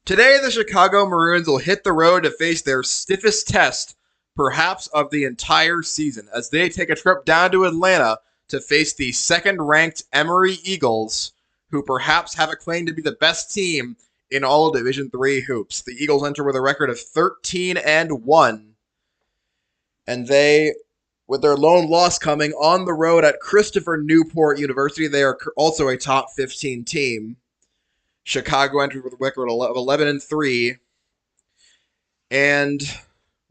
Today, the Chicago Maroons will hit the road to face their stiffest test, perhaps of the entire season, as they take a trip down to Atlanta to face the second-ranked Emory Eagles, who perhaps have a claim to be the best team in all of Division III hoops. The Eagles enter with a record of 13-1, and they, with their lone loss coming on the road at Christopher Newport University, they are also a top 15 team. Chicago entered with a record of 11-3, and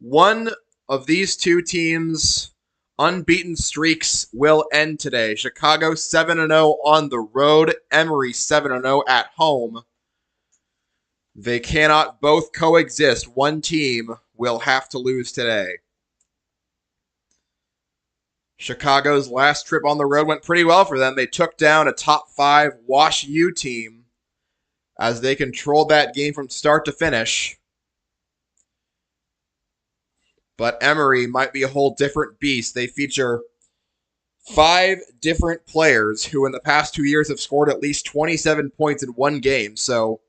one of these two teams' unbeaten streaks will end today. Chicago 7-0 on the road, Emory 7-0 at home. They cannot both coexist. One team will have to lose today. Chicago's last trip on the road went pretty well for them. They took down a top 5 Wash U team as they controlled that game from start to finish. But Emory might be a whole different beast. They feature 5 different players who in the past 2 years have scored at least 27 points in one game, so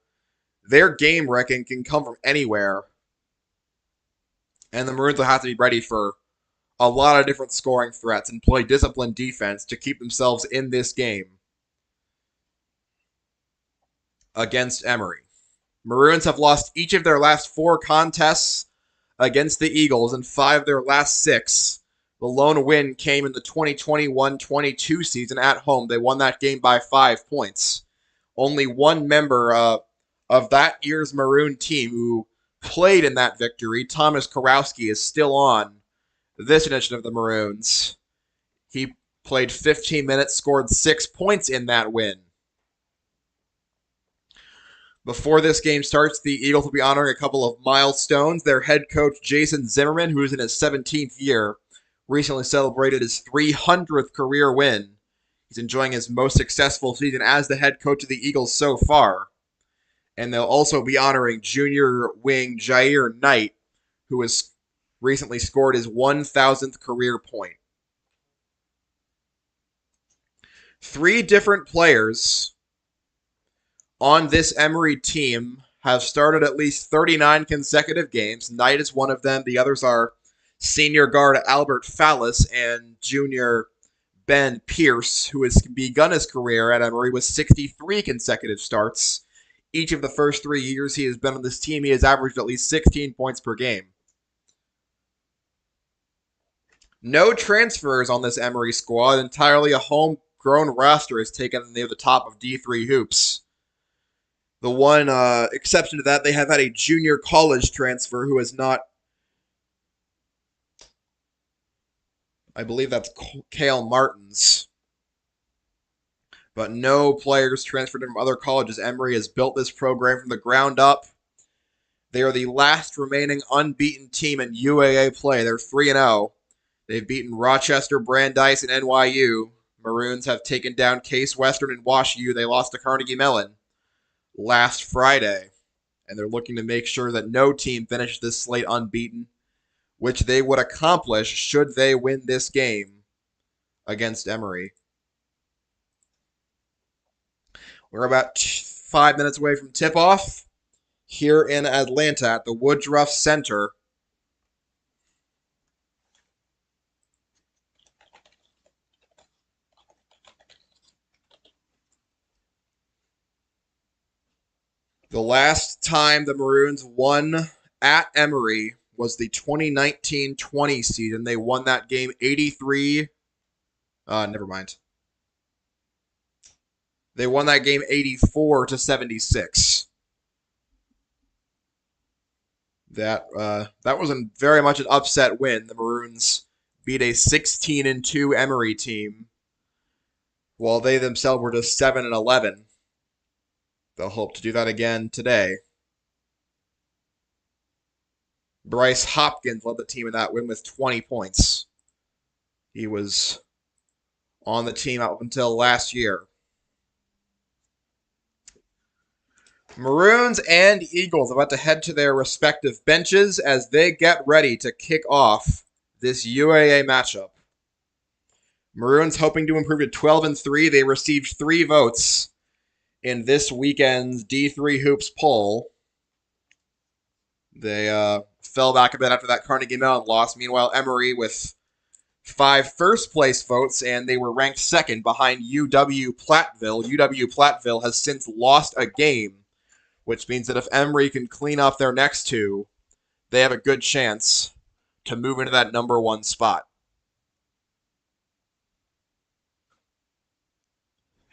their game wrecking can come from anywhere. And the Maroons will have to be ready for a lot of different scoring threats and play disciplined defense to keep themselves in this game against Emory. Maroons have lost each of their last 4 contests against the Eagles and 5 of their last 6. The lone win came in the 2021-22 season at home. They won that game by 5 points. Only one member of that year's Maroon team who played in that victory, Thomas Karowski, is still on this edition of the Maroons. He played 15 minutes, scored 6 points in that win. Before this game starts, the Eagles will be honoring a couple of milestones. Their head coach, Jason Zimmerman, who is in his 17th year, recently celebrated his 300th career win. He's enjoying his most successful season as the head coach of the Eagles so far. And they'll also be honoring junior wing Jair Knight, who has recently scored his 1,000th career point. 3 different players on this Emory team have started at least 39 consecutive games. Knight is one of them. The others are senior guard Albert Fallis and junior Ben Pierce, who has begun his career at Emory with 63 consecutive starts. Each of the first 3 years he has been on this team, he has averaged at least 16 points per game. No transfers on this Emory squad. Entirely a homegrown roster has taken near the top of D3 hoops. The one exception to that, they have had a junior college transfer who has not, I believe that's Cale Martins. But no players transferred from other colleges. Emory has built this program from the ground up. They are the last remaining unbeaten team in UAA play. They're 3-0. They've beaten Rochester, Brandeis, and NYU. Maroons have taken down Case Western and Wash U. They lost to Carnegie Mellon last Friday, and they're looking to make sure that no team finishes this slate unbeaten, which they would accomplish should they win this game against Emory. We're about 5 minutes away from tip-off here in Atlanta at the Woodruff Center. The last time the Maroons won at Emory was the 2019-20 season. They won that game 83. Never mind. They won that game 84-76. That was very much an upset win. The Maroons beat a 16-2 Emory team, while they themselves were just 7-11. They'll hope to do that again today. Bryce Hopkins led the team in that win with 20 points. He was on the team up until last year. Maroons and Eagles about to head to their respective benches as they get ready to kick off this UAA matchup. Maroons hoping to improve to 12-3. They received 3 votes in this weekend's D3 Hoops poll. They fell back a bit after that Carnegie Mellon loss. Meanwhile, Emory with 5 first-place votes, and they were ranked second behind UW-Platteville. UW-Platteville has since lost a game, which means that if Emory can clean up their next 2, they have a good chance to move into that number 1 spot.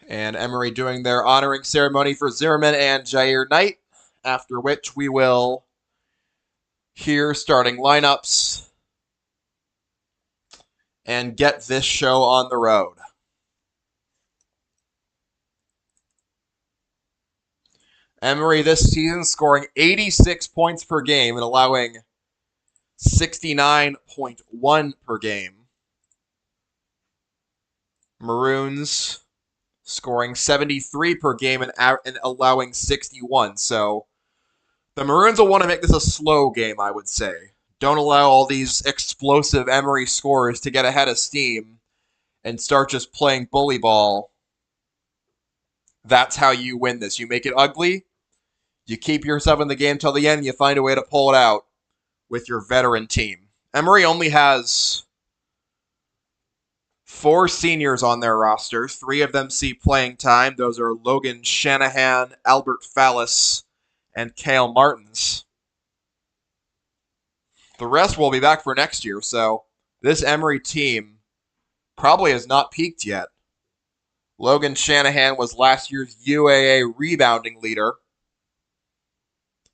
And Emory doing their honoring ceremony for Zimmerman and Jair Knight, after which we will hear starting lineups and get this show on the road. Emory this season scoring 86 points per game and allowing 69.1 per game. Maroons scoring 73 per game and allowing 61. So the Maroons will want to make this a slow game, I would say. Don't allow all these explosive Emory scores to get ahead of steam and start just playing bully ball. That's how you win this. You make it ugly, you keep yourself in the game till the end, and you find a way to pull it out with your veteran team. Emory only has 4 seniors on their roster. 3 of them see playing time. Those are Logan Shanahan, Albert Fallis, and Cale Martins. The rest will be back for next year, so this Emory team probably has not peaked yet. Logan Shanahan was last year's UAA rebounding leader.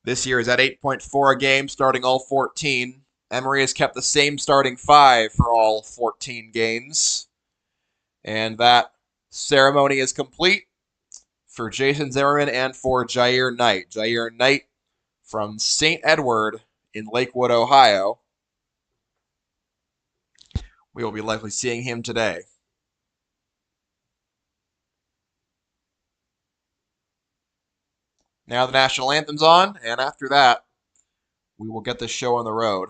This year is at 8.4 a game, starting all 14. Emory has kept the same starting 5 for all 14 games. And that ceremony is complete for Jason Zimmerman and for Jair Knight. Jair Knight from St. Edward in Lakewood, Ohio. We will be likely seeing him today. Now the national anthem's on, and after that, we will get this show on the road.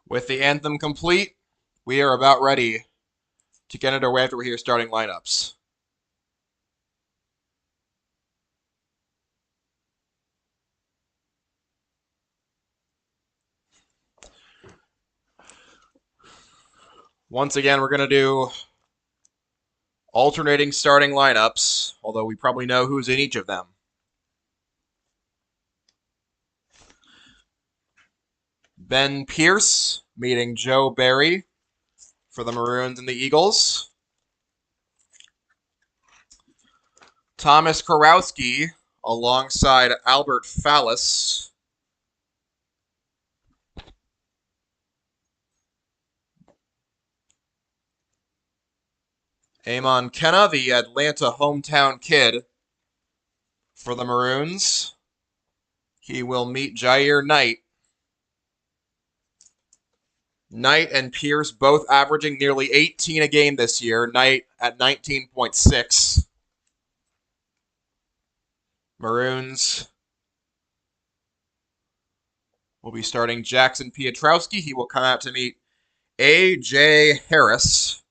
With the anthem complete, we are about ready to get underway after we hear starting lineups. Once again, we're going to do alternating starting lineups, although we probably know who's in each of them. Ben Pierce meeting Joe Barry for the Maroons and the Eagles. Thomas Kurowski alongside Albert Fallis. Amon Kenna, the Atlanta hometown kid for the Maroons. He will meet Jair Knight. Knight and Pierce both averaging nearly 18 a game this year. Knight at 19.6. Maroons will be starting Jackson Pietrowski. He will come out to meet A.J. Harris.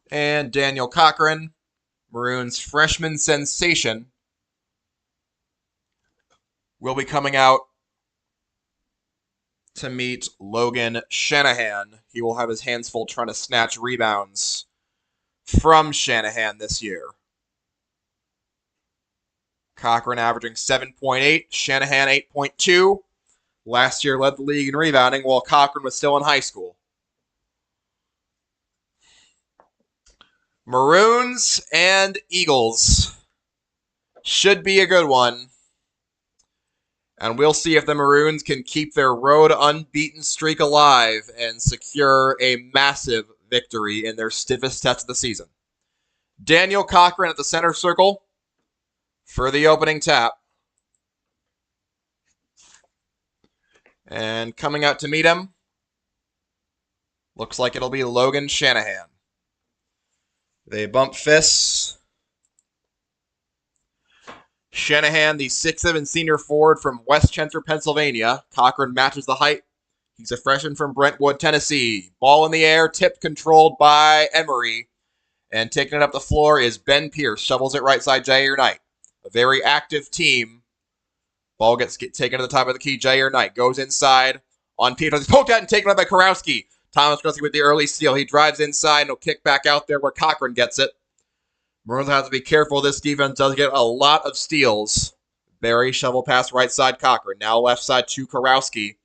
And Daniel Cochran, Maroons freshman sensation, will be coming out to meet Logan Shanahan. He will have his hands full trying to snatch rebounds from Shanahan this year. Cochran averaging 7.8, Shanahan 8.2. Last year led the league in rebounding while Cochran was still in high school. Maroons and Eagles. Should be a good one. And we'll see if the Maroons can keep their road unbeaten streak alive and secure a massive victory in their stiffest test of the season. Daniel Cochran at the center circle for the opening tap. And coming out to meet him, looks like it'll be Logan Shanahan. They bump fists. Shanahan, the 6'7" senior forward from West Chester, Pennsylvania. Cochran matches the height. He's a freshman from Brentwood, Tennessee. Ball in the air, tipped, controlled by Emory. And taking it up the floor is Ben Pierce. Shovels it right side, Jair Knight. A very active team. Ball gets taken to the top of the key. Jair Knight goes inside on Peter. He's poked out and taken out by Karowski. Thomas Karowski with the early steal. He drives inside and will kick back out there where Cochran gets it. Maroons have to be careful. This defense does get a lot of steals. Barry shovel pass right side Cochran. Now left side to Karowski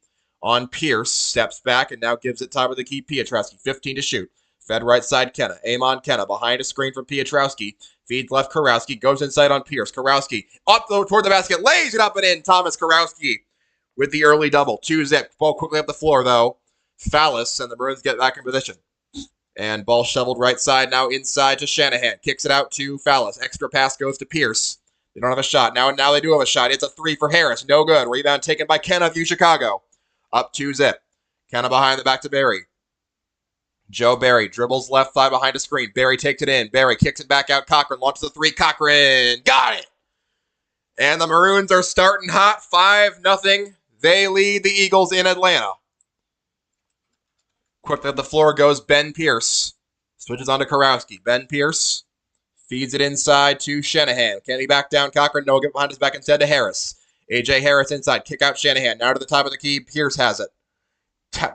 on Pierce. Steps back and now gives it top of the key. Pietrowski, 15 to shoot. Fed right side Kenna. Amon Kenna behind a screen from Pietrowski. Feeds left Karowski. Goes inside on Pierce. Karowski up toward the basket. Lays it up and in. Thomas Karowski with the early double. 2-zip. Ball quickly up the floor though. Fallis and the Maroons get back in position. And ball shoveled right side. Now inside to Shanahan. Kicks it out to Fallis. Extra pass goes to Pierce. They don't have a shot. Now they do have a shot. It's a three for Harris. No good. Rebound taken by Kenna of Chicago. Up 2-zip. Kenna behind the back to Barry. Joe Barry dribbles left side behind a screen. Barry takes it in. Barry kicks it back out. Cochran launches a three. Cochran got it. And the Maroons are starting hot. 5-0. They lead the Eagles in Atlanta. Quickly up the floor goes Ben Pierce. Switches on to Karowski. Ben Pierce feeds it inside to Shanahan. Can he back down Cochran? No, get behind his back instead to Harris. A.J. Harris inside. Kick out Shanahan. Now to the top of the key. Pierce has it.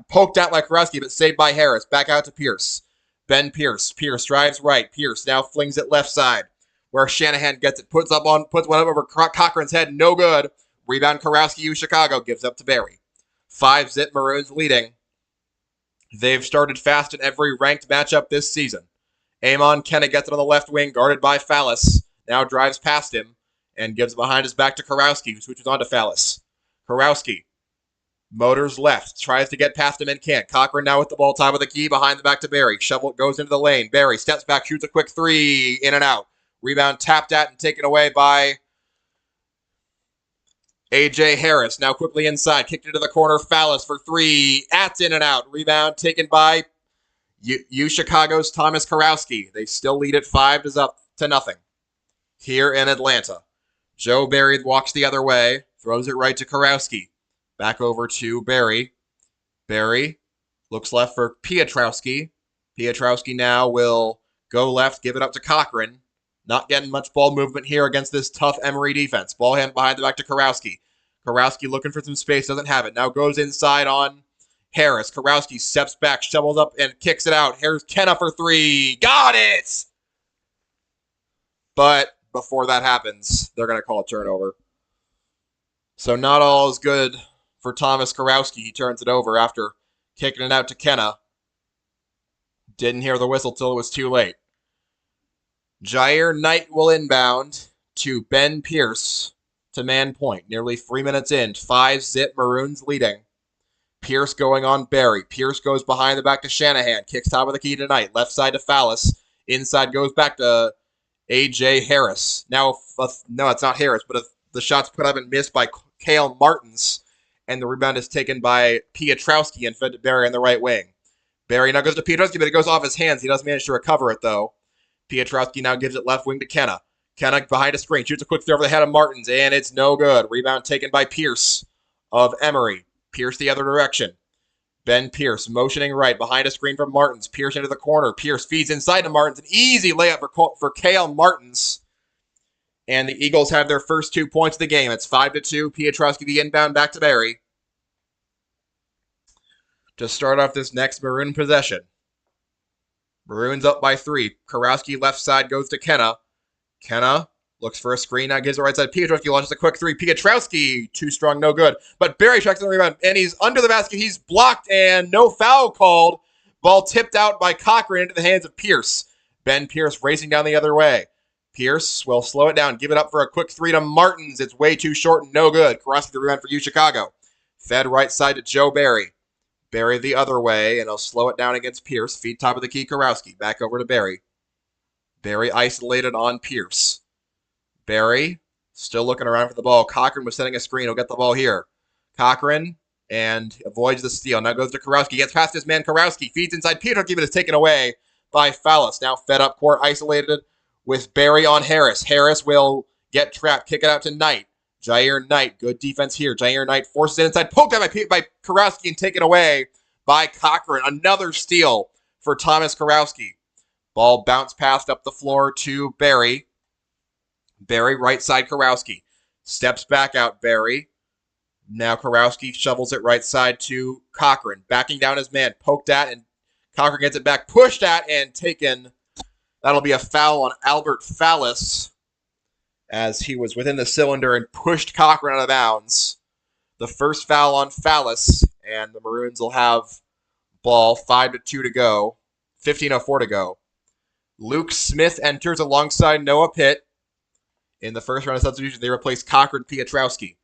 Poked out like Karowski, but saved by Harris. Back out to Pierce. Ben Pierce. Pierce drives right. Pierce now flings it left side. Where Shanahan gets it. Puts one up over Cochran's head. No good. Rebound Karowski, Chicago. Gives up to Barry. 5-zip Maroons leading. They've started fast in every ranked matchup this season. Amon Kenna gets it on the left wing, guarded by Fallis. Now drives past him and gives it behind his back to Karowski, who switches on to Fallis. Karowski motors left, tries to get past him and can't. Cochran now with the ball, top of the key, behind the back to Barry. Shovel goes into the lane. Barry steps back, shoots a quick three, in and out. Rebound tapped at and taken away by A.J. Harris. Now quickly inside, kicked into the corner. Fallis for three. At's in and out. Rebound taken by Chicago's Thomas Karowski. They still lead it 5-0 here in Atlanta. Joe Barry walks the other way, throws it right to Karowski. Back over to Barry. Barry looks left for Pietrowski. Pietrowski now will go left, give it up to Cochran. Not getting much ball movement here against this tough Emory defense. Ball hand behind the back to Karowski. Karowski looking for some space, doesn't have it. Now goes inside on Harris. Karowski steps back, shovels up, and kicks it out. Here's Kenna for three. Got it! But before that happens, they're going to call a turnover. So not all is good for Thomas Karowski. He turns it over after kicking it out to Kenna. Didn't hear the whistle till it was too late. Jair Knight will inbound to Ben Pierce to man point. Nearly 3 minutes in. 5-zip Maroons leading. Pierce going on Barry. Pierce goes behind the back to Shanahan. Kicks top of the key to Knight. Left side to Fallis. Inside goes back to A.J. Harris. Now, no, it's not Harris, but the shot's put up and missed by Cale Martins. And the rebound is taken by Pietrowski and fed to Barry on the right wing. Barry now goes to Pietrowski, but it goes off his hands. He doesn't manage to recover it, though. Pietrowski now gives it left wing to Kenna. Kenna behind a screen. Shoots a quick throw over the head of Martins, and it's no good. Rebound taken by Pierce of Emory. Pierce the other direction. Ben Pierce motioning right behind a screen from Martins. Pierce into the corner. Pierce feeds inside to Martins. An easy layup for Cale Martins. And the Eagles have their first 2 points of the game. It's 5-2. Pietrowski the inbound back to Barry. to start off this next Maroon possession. Maroons up by 3. Kurowski left side goes to Kenna. Kenna looks for a screen, now gives it right side. Pietrowski launches a quick 3. Pietrowski, too strong, no good. But Barry tracks the rebound, and he's under the basket. He's blocked, and no foul called. Ball tipped out by Cochran into the hands of Pierce. Ben Pierce racing down the other way. Pierce will slow it down, give it up for a quick 3 to Martins. It's way too short and no good. Kurowski the rebound for you, Chicago. Fed right side to Joe Barry. Barry the other way, and he'll slow it down against Pierce. Feed top of the key, Kurowski. Back over to Barry. Barry isolated on Pierce. Barry still looking around for the ball. Cochran was setting a screen. He'll get the ball here. Cochran and avoids the steal. Now goes to Kurowski. Gets past his man, Kurowski. Feeds inside. Pietrowski, but is taken away by Fallis. Now fed up court, isolated with Barry on Harris. Harris will get trapped. Kick it out to Knight. Jair Knight, good defense here. Jair Knight forces it inside. Poked out by Kurowski and taken away by Cochran. Another steal for Thomas Kurowski. Ball bounced past up the floor to Barry. Barry, right side, Kurowski. Steps back out, Barry. Now Kurowski shovels it right side to Cochran. Backing down his man. Poked at, and Cochran gets it back. Pushed at and taken. That'll be a foul on Albert Fallis, as he was within the cylinder and pushed Cochran out of bounds. The first foul on Fallis, and the Maroons will have ball. 5-2 to go. 15:04 to go. Luke Smith enters alongside Noah Pitt. In the first round of substitution, they replace Cochran Pietrowski.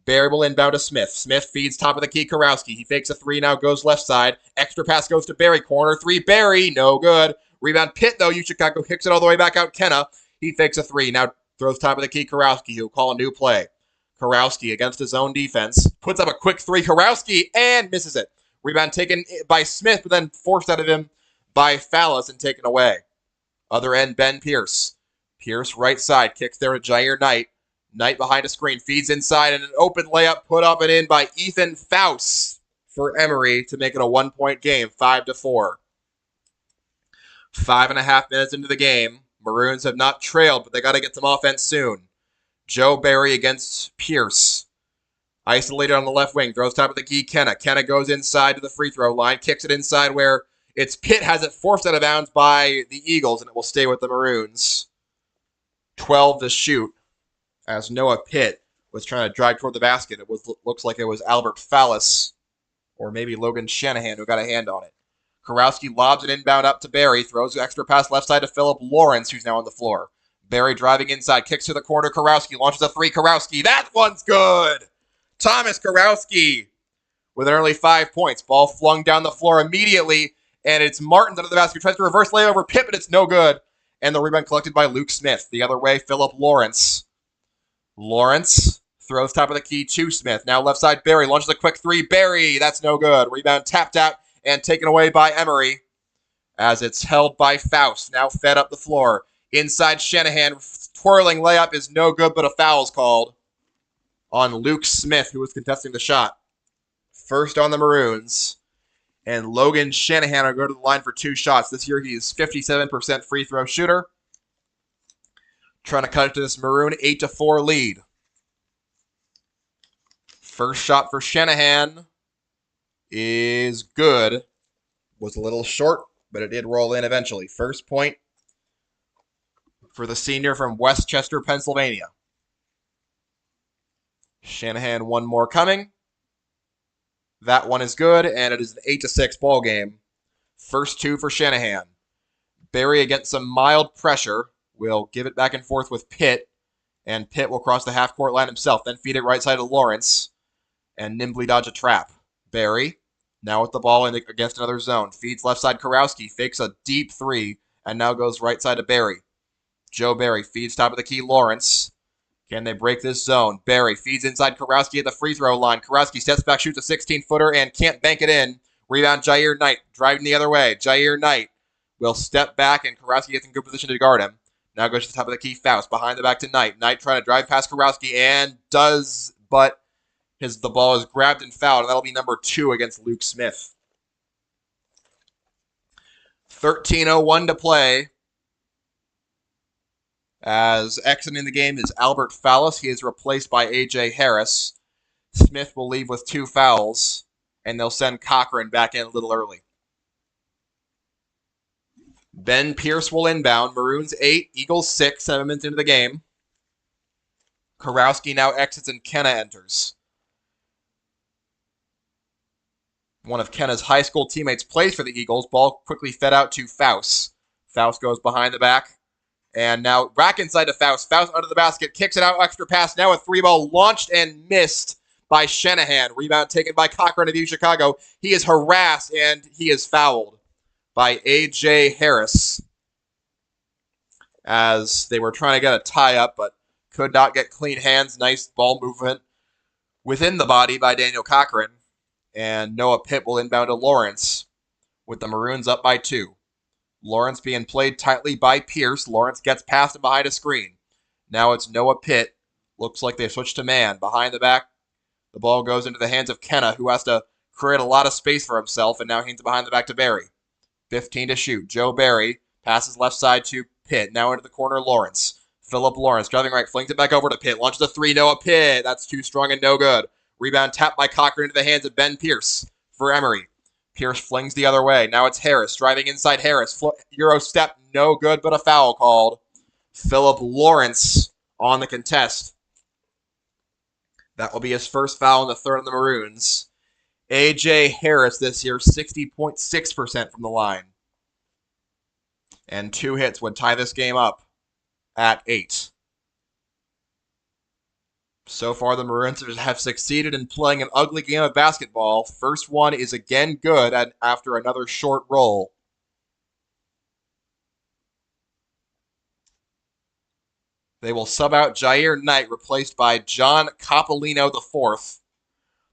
Barry will inbound to Smith. Smith feeds top of the key, Kurowski. He fakes a 3, now goes left side. Extra pass goes to Barry. Corner 3, Barry. No good. Rebound Pitt, though. Chicago kicks it all the way back out. Kenna. He fakes a 3. Now throws top of the key, Kurowski. He'll call a new play. Kurowski against his own defense. Puts up a quick 3. Kurowski and misses it. Rebound taken by Smith, but then forced out of him by Fallis and taken away. Other end, Ben Pierce. Pierce right side. Kicks there to Jair Knight. Knight behind a screen. Feeds inside, and an open layup put up and in by Ethan Faust for Emory to make it a 1-point game. 5-4. 5.5 minutes into the game. Maroons have not trailed, but they got to get some offense soon. Joe Barry against Pierce. Isolated on the left wing. Throws top of the key, Kenna. Kenna goes inside to the free throw line. Kicks it inside where it's Pitt has it forced out of bounds by the Eagles, and it will stay with the Maroons. 12 to shoot as Noah Pitt was trying to drive toward the basket. It looks like it was Albert Fallis or maybe Logan Shanahan who got a hand on it. Kurowski lobs it inbound up to Barry. Throws the extra pass left side to Philip Lawrence, who's now on the floor. Barry driving inside. Kicks to the corner. Kurowski launches a 3. Kurowski. That one's good. Thomas Kurowski with an early 5 points. Ball flung down the floor immediately. And it's Martins under the basket. Tries to reverse layup over Pitt, but it's no good. And the rebound collected by Luke Smith. The other way, Philip Lawrence. Lawrence throws top of the key to Smith. Now left side, Barry launches a quick 3. Barry, that's no good. Rebound tapped out and taken away by Emory as it's held by Faust. Now fed up the floor. Inside Shanahan. Twirling layup is no good, but a foul is called on Luke Smith, who was contesting the shot. First on the Maroons. And Logan Shanahan will go to the line for 2 shots. This year he's 57% free throw shooter. Trying to cut it to this Maroon 8-4 lead. First shot for Shanahan is good. Was a little short, but it did roll in eventually. First point for the senior from Westchester, Pennsylvania. Shanahan, one more coming. That one is good, and it is an 8-6 ball game. First 2 for Shanahan. Barry, against some mild pressure, will give it back and forth with Pitt, and Pitt will cross the half-court line himself, then feed it right side to Lawrence, and nimbly dodge a trap. Barry, now with the ball against another zone, feeds left side Kurowski, fakes a deep 3, and now goes right side to Barry. Joe Barry feeds top of the key Lawrence. Can they break this zone? Barry feeds inside Kurowski at the free throw line. Kurowski steps back, shoots a 16-footer, and can't bank it in. Rebound Jair Knight, driving the other way. Jair Knight will step back, and Kurowski gets in good position to guard him. Now goes to the top of the key, Faust, behind the back to Knight. Knight trying to drive past Kurowski, and does, but the ball is grabbed and fouled, and that'll be number 2 against Luke Smith. 13:01 to play. As exiting the game is Albert Fallis. He is replaced by A.J. Harris. Smith will leave with 2 fouls. and they'll send Cochran back in a little early. Ben Pierce will inbound. Maroons 8, Eagles 6, 7 minutes into the game. Kurowski now exits and Kenna enters. One of Kenna's high school teammates plays for the Eagles. Ball quickly fed out to Faust. Faust goes behind the back. And now back inside to Faust. Faust under the basket, kicks it out, extra pass. Now a 3-ball launched and missed by Shanahan. Rebound taken by Cochran of UChicago. He is harassed and he is fouled by A.J. Harris as they were trying to get a tie-up, but could not get clean hands. Nice ball movement within the body by Daniel Cochran. And Noah Pitt will inbound to Lawrence with the Maroons up by 2. Lawrence being played tightly by Pierce. Lawrence gets past him behind a screen. Now it's Noah Pitt. Looks like they've switched to man. Behind the back, the ball goes into the hands of Kenna, who has to create a lot of space for himself, and now hands it behind the back to Barry. 15 to shoot. Joe Barry passes left side to Pitt. Now into the corner, Lawrence. Philip Lawrence driving right, flings it back over to Pitt. Launches a 3, Noah Pitt. That's too strong and no good. Rebound tapped by Cochran into the hands of Ben Pierce for Emory. Pierce flings the other way. Now it's Harris driving inside Harris. Euro step, no good, but a foul called. Philip Lawrence on the contest. That will be his first foul in the third on the Maroons. A.J. Harris this year, 60.6% from the line. And 2 hits would tie this game up at 8. So far, the Maroons have succeeded in playing an ugly game of basketball. First one is again good after another short roll. They will sub out Jair Knight, replaced by John Coppolino IV,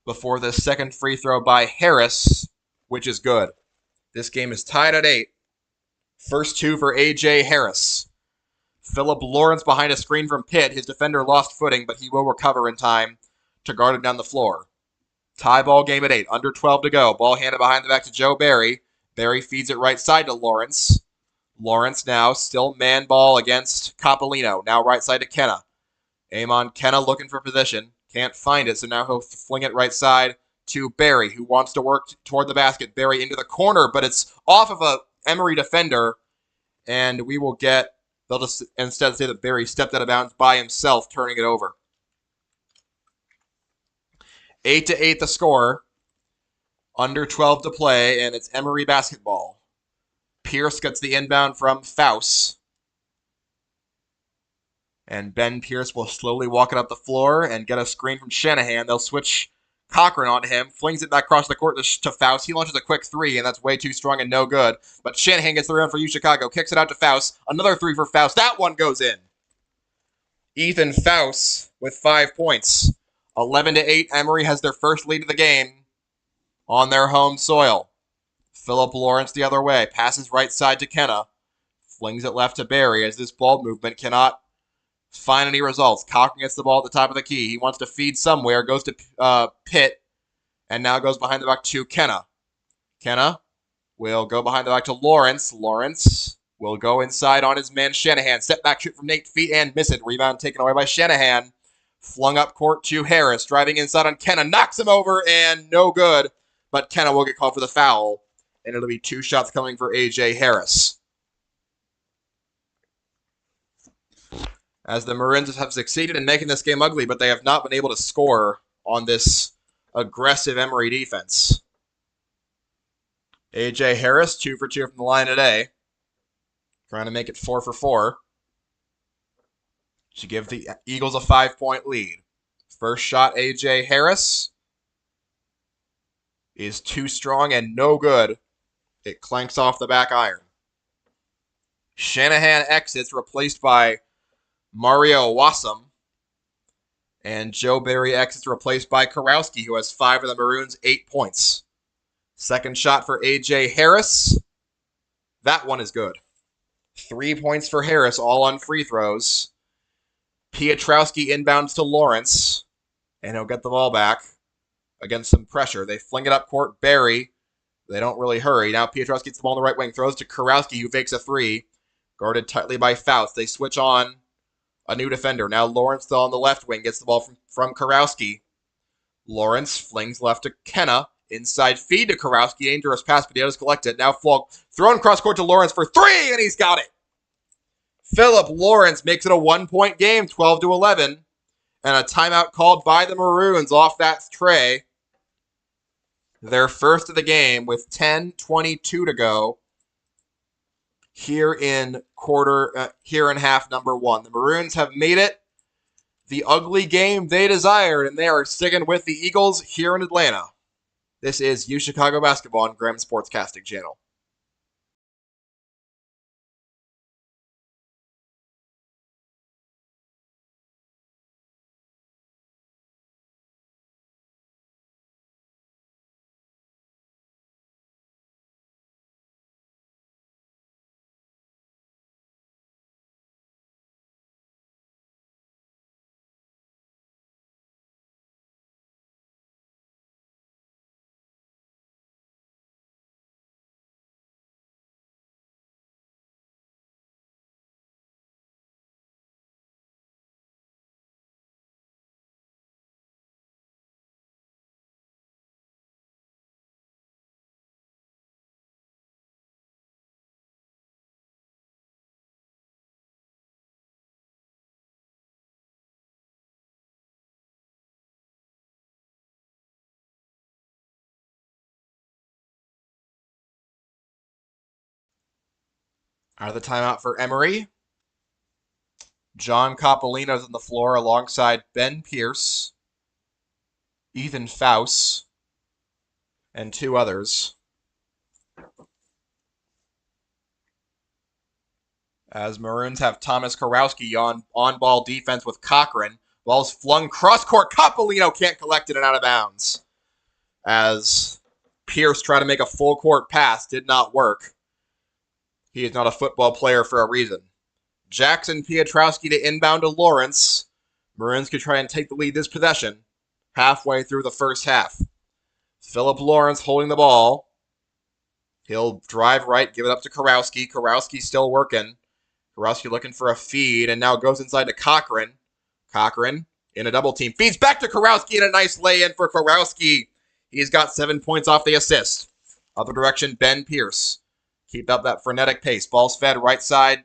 before the second free throw by Harris, which is good. This game is tied at 8. First 2 for A.J. Harris. Philip Lawrence behind a screen from Pitt. His defender lost footing, but he will recover in time to guard him down the floor. Tie ball game at 8. Under 12 to go. Ball handed behind the back to Joe Barry. Barry feeds it right side to Lawrence. Lawrence now still man ball against Coppolino. Now right side to Kenna. Aim on Kenna looking for position. Can't find it, so now he'll fling it right side to Barry, who wants to work toward the basket. Barry into the corner, but it's off of a Emory defender, and we will get... They'll just instead say that Barry stepped out of bounds by himself, turning it over. 8-8 the score. Under 12 to play, and it's Emory basketball. Pierce gets the inbound from Faust. And Ben Pierce will slowly walk it up the floor and get a screen from Shanahan. They'll switch Cochran on him, flings it back across the court to Faust. He launches a quick 3, and that's way too strong and no good. But Shanahan gets the rebound for UChicago, kicks it out to Faust. Another 3 for Faust. That one goes in. Ethan Faust with 5 points. 11-8, Emory has their first lead of the game on their home soil. Philip Lawrence the other way, passes right side to Kenna, flings it left to Barry as this ball movement cannot find any results. Cochran gets the ball at the top of the key. He wants to feed somewhere, goes to Pitt, and now goes behind the back to Kenna. Kenna will go behind the back to Lawrence. Lawrence will go inside on his man Shanahan. Step back shoot from 8 feet and miss it. Rebound taken away by Shanahan. Flung up court to Harris. Driving inside on Kenna. Knocks him over and no good. But Kenna will get called for the foul. And it'll be 2 shots coming for A.J. Harris. As the Maroons have succeeded in making this game ugly, but they have not been able to score on this aggressive Emory defense. A.J. Harris, 2 for 2 from the line today. Trying to make it 4 for 4. To give the Eagles a 5-point lead. First shot, A.J. Harris is too strong and no good. It clanks off the back iron. Shanahan exits, replaced by Mario Wassam. And Joe Barry exits, replaced by Kurowski, who has 5 of the Maroons' 8 points. Second shot for A.J. Harris. That one is good. 3 points for Harris, all on free throws. Piotrowski inbounds to Lawrence, and he'll get the ball back against some pressure. They fling it up court. Barry, they don't really hurry. Now Piotrowski gets the ball on the right wing, throws to Kurowski, who fakes a 3, guarded tightly by Faust. They switch on a new defender. Now Lawrence, still on the left wing, gets the ball from Kurowski. Lawrence flings left to Kenna, Inside feed to Kurowski. Dangerous pass, but he does collect it. Now thrown cross court to Lawrence for 3, and he's got it. Philip Lawrence makes it a 1-point game, 12-11. And a timeout called by the Maroons off that tray. Their first of the game with 10:22 to go. Here in half number 1. The Maroons have made it the ugly game they desired, and they are sticking with the Eagles here in Atlanta. This is Chicago Basketball on Graham Sportscasting Channel. Out of the timeout for Emory. John Coppolino's on the floor alongside Ben Pierce, Ethan Faust, and 2 others. As Maroons have Thomas Kurowski on ball defense with Cochran. Ball's flung cross court. Coppolino can't collect it and out of bounds. As Pierce tried to make a full court pass, did not work. He is not a football player for a reason. Jackson Pietrowski to inbound to Lawrence. Maroons could try and take the lead this possession halfway through the first half. Philip Lawrence holding the ball. He'll drive right, give it up to Kurowski. Kurowski still working. Kurowski looking for a feed, and now goes inside to Cochran. Cochran in a double team. Feeds back to Kurowski, and a nice lay-in for Kurowski. He's got 7 points off the assist. Other direction, Ben Pierce. Keep up that frenetic pace. Ball's fed right side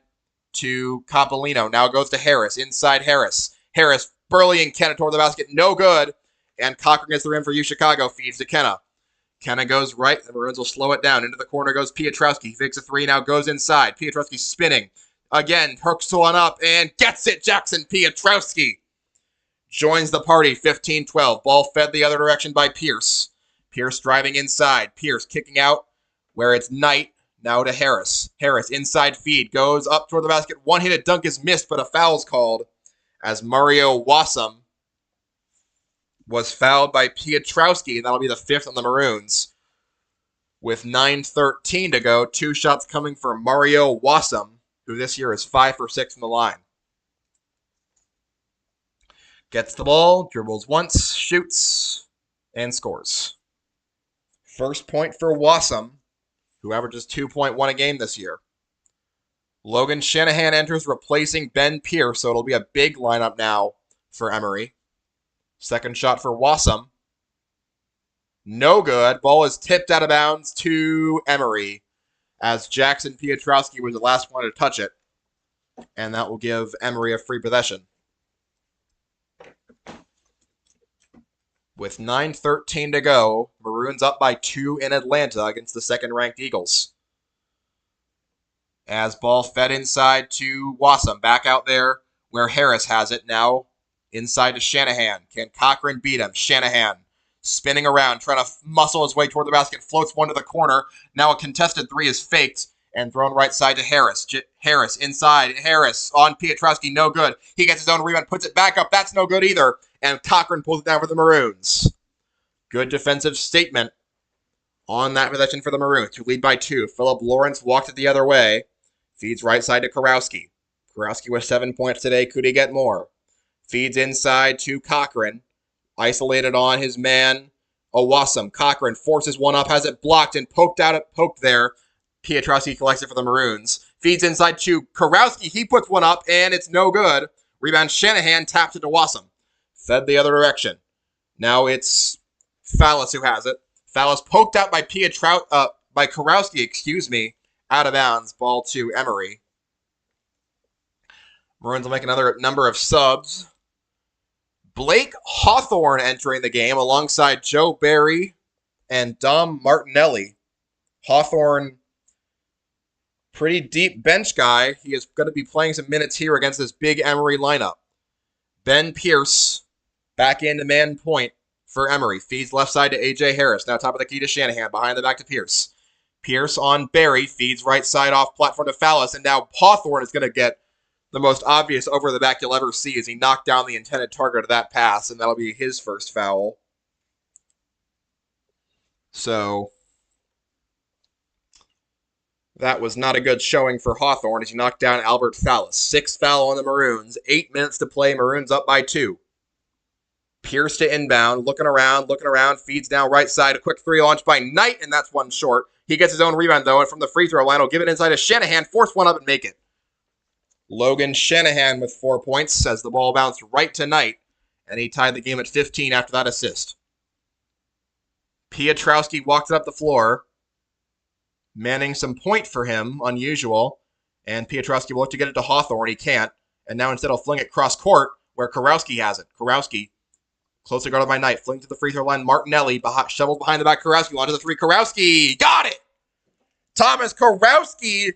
to Coppolino. Now goes to Harris. Inside Harris. Harris, Burley and Kenna toward the basket. No good. And Cochran gets the rim for Chicago. Feeds to Kenna. Kenna goes right. The Maroons will slow it down. Into the corner goes Pietrowski. He fakes a 3. Now goes inside. Pietrowski spinning. Again, hooks one up and gets it. Jackson Pietrowski joins the party. 15-12. Ball fed the other direction by Pierce. Pierce driving inside. Pierce kicking out where it's Knight. Now to Harris. Harris, inside feed, goes up toward the basket. One-handed dunk is missed, but a foul's called as Mario Wassam was fouled by Pietrowski, and that'll be the 5th on the Maroons. With 9:13 to go, 2 shots coming for Mario Wassam, who this year is 5 for 6 from the line. Gets the ball, dribbles once, shoots, and scores. First point for Wassam, who averages 2.1 a game this year. Logan Shanahan enters replacing Ben Pierce, so it'll be a big lineup now for Emory. Second shot for Wassam. No good. Ball is tipped out of bounds to Emory as Jackson Pietrowski was the last one to touch it. And that will give Emory a free possession. With 9:13 to go, Maroons up by 2 in Atlanta against the second-ranked Eagles. As ball fed inside to Wassam, back out there where Harris has it. Now inside to Shanahan. Can Cochran beat him? Shanahan spinning around, trying to muscle his way toward the basket. Floats one to the corner. Now a contested 3 is faked and thrown right side to Harris. Harris inside. Harris on Pietrowski. No good. He gets his own rebound, puts it back up. That's no good either. And Cochran pulls it down for the Maroons. Good defensive statement on that possession for the Maroons, who lead by 2. Philip Lawrence walked it the other way. Feeds right side to Kurowski. Kurowski with 7 points today. Could he get more? Feeds inside to Cochran. Isolated on his man, Wassam. Cochran forces one up, has it blocked and poked there. Pietrowski collects it for the Maroons. Feeds inside to Kurowski. He puts one up, and it's no good. Rebound Shanahan taps it to Wassam. Fed the other direction. Now it's Fallis who has it. Foul is poked out by by Kurowski, out of bounds. Ball to Emory. Maroons will make another number of subs. Blake Hawthorne entering the game alongside Joe Barry and Dom Martinelli. Hawthorne, pretty deep bench guy. He is going to be playing some minutes here against this big Emory lineup. Ben Pierce back into man point for Emory. Feeds left side to A.J. Harris. Now top of the key to Shanahan. Behind the back to Pierce. Pierce on Barry. Feeds right side off platform to Fallis. And now Hawthorne is going to get the most obvious over the back you'll ever see as he knocked down the intended target of that pass. And that'll be his first foul. So that was not a good showing for Hawthorne as he knocked down Albert Fallis. 6th foul on the Maroons. 8 minutes to play. Maroons up by 2. Pierce to inbound, looking around, feeds down right side. A quick 3 launched by Knight, and that's one short. He gets his own rebound, though, and from the free throw line, will give it inside to Shanahan, force one up and make it. Logan Shanahan with 4 points as the ball bounced right to Knight, and he tied the game at 15 after that assist. Piotrowski walked it up the floor, manning some point for him, unusual, and Piotrowski will look to get it to Hawthorne. He can't, and now instead he'll fling it cross court where Kurowski has it. Kurowski, closely guarded by Knight, fling to the free throw line. Martinelli shovels behind the back. Kurowski onto the 3. Kurowski got it. Thomas Kurowski,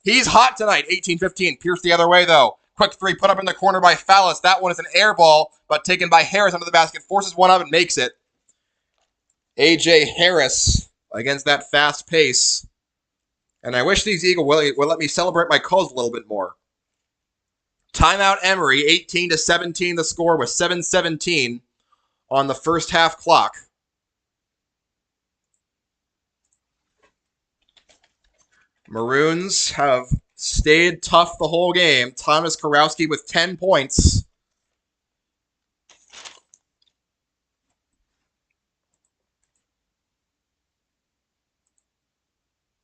he's hot tonight. 18-15. Pierce the other way though. Quick 3 put up in the corner by Fallis. That one is an air ball, but taken by Harris under the basket. Forces one up and makes it. A.J. Harris against that fast pace. And I wish these Eagles will let me celebrate my calls a little bit more. Timeout Emory, 18-17 the score with 7:17 on the first half clock. Maroons have stayed tough the whole game. Thomas Kurowski with 10 points.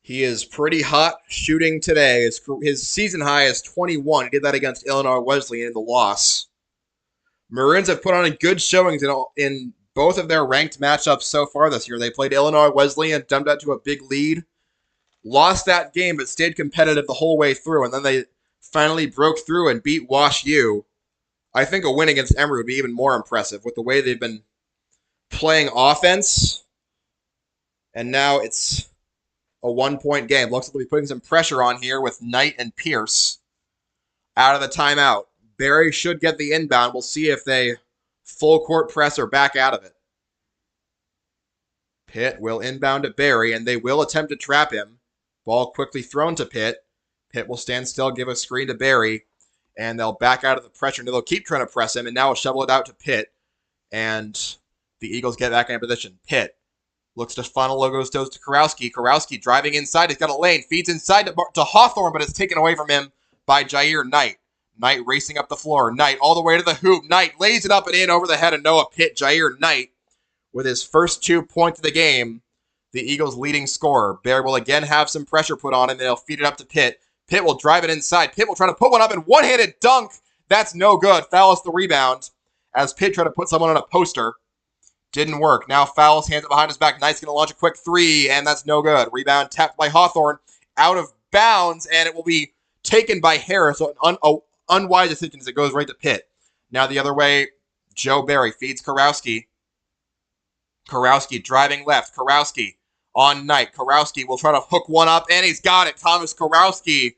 He is pretty hot shooting today. His season high is 21. He did that against Illinois Wesleyan in the loss. Maroons have put on a good showings in both of their ranked matchups so far this year. They played Illinois Wesleyan, dumped out to a big lead. Lost that game, but stayed competitive the whole way through. And then they finally broke through and beat Wash U. I think a win against Emory would be even more impressive with the way they've been playing offense. And now it's a 1-point game. Looks like they'll be putting some pressure on here with Knight and Pierce out of the timeout. Barry should get the inbound. We'll see if they full court press or back out of it. Pitt will inbound to Barry, and they will attempt to trap him. Ball quickly thrown to Pitt. Pitt will stand still, give a screen to Barry, and they'll back out of the pressure. And they'll keep trying to press him, and now we'll shovel it out to Pitt. And the Eagles get back in position. Pitt looks to funnel logos to Kurowski. Kurowski driving inside. He's got a lane. Feeds inside to Hawthorne, but it's taken away from him by Jair Knight. Knight racing up the floor. Knight all the way to the hoop. Knight lays it up and in over the head of Noah Pitt. Jair Knight with his first 2 points of the game. The Eagles' leading scorer. Barry will again have some pressure put on him, and they'll feed it up to Pitt. Pitt will drive it inside. Pitt will try to put one up and one-handed dunk. That's no good. Fallis the rebound as Pitt tried to put someone on a poster. Didn't work. Now Fallis hands it behind his back. Knight's going to launch a quick 3, and that's no good. Rebound tapped by Hawthorne. Out of bounds, and it will be taken by Harris. So an unwise decision as it goes right to Pitt. Now the other way, Joe Barry feeds Kurowski. Kurowski driving left. Kurowski on Knight. Kurowski will try to hook one up, and he's got it. Thomas Kurowski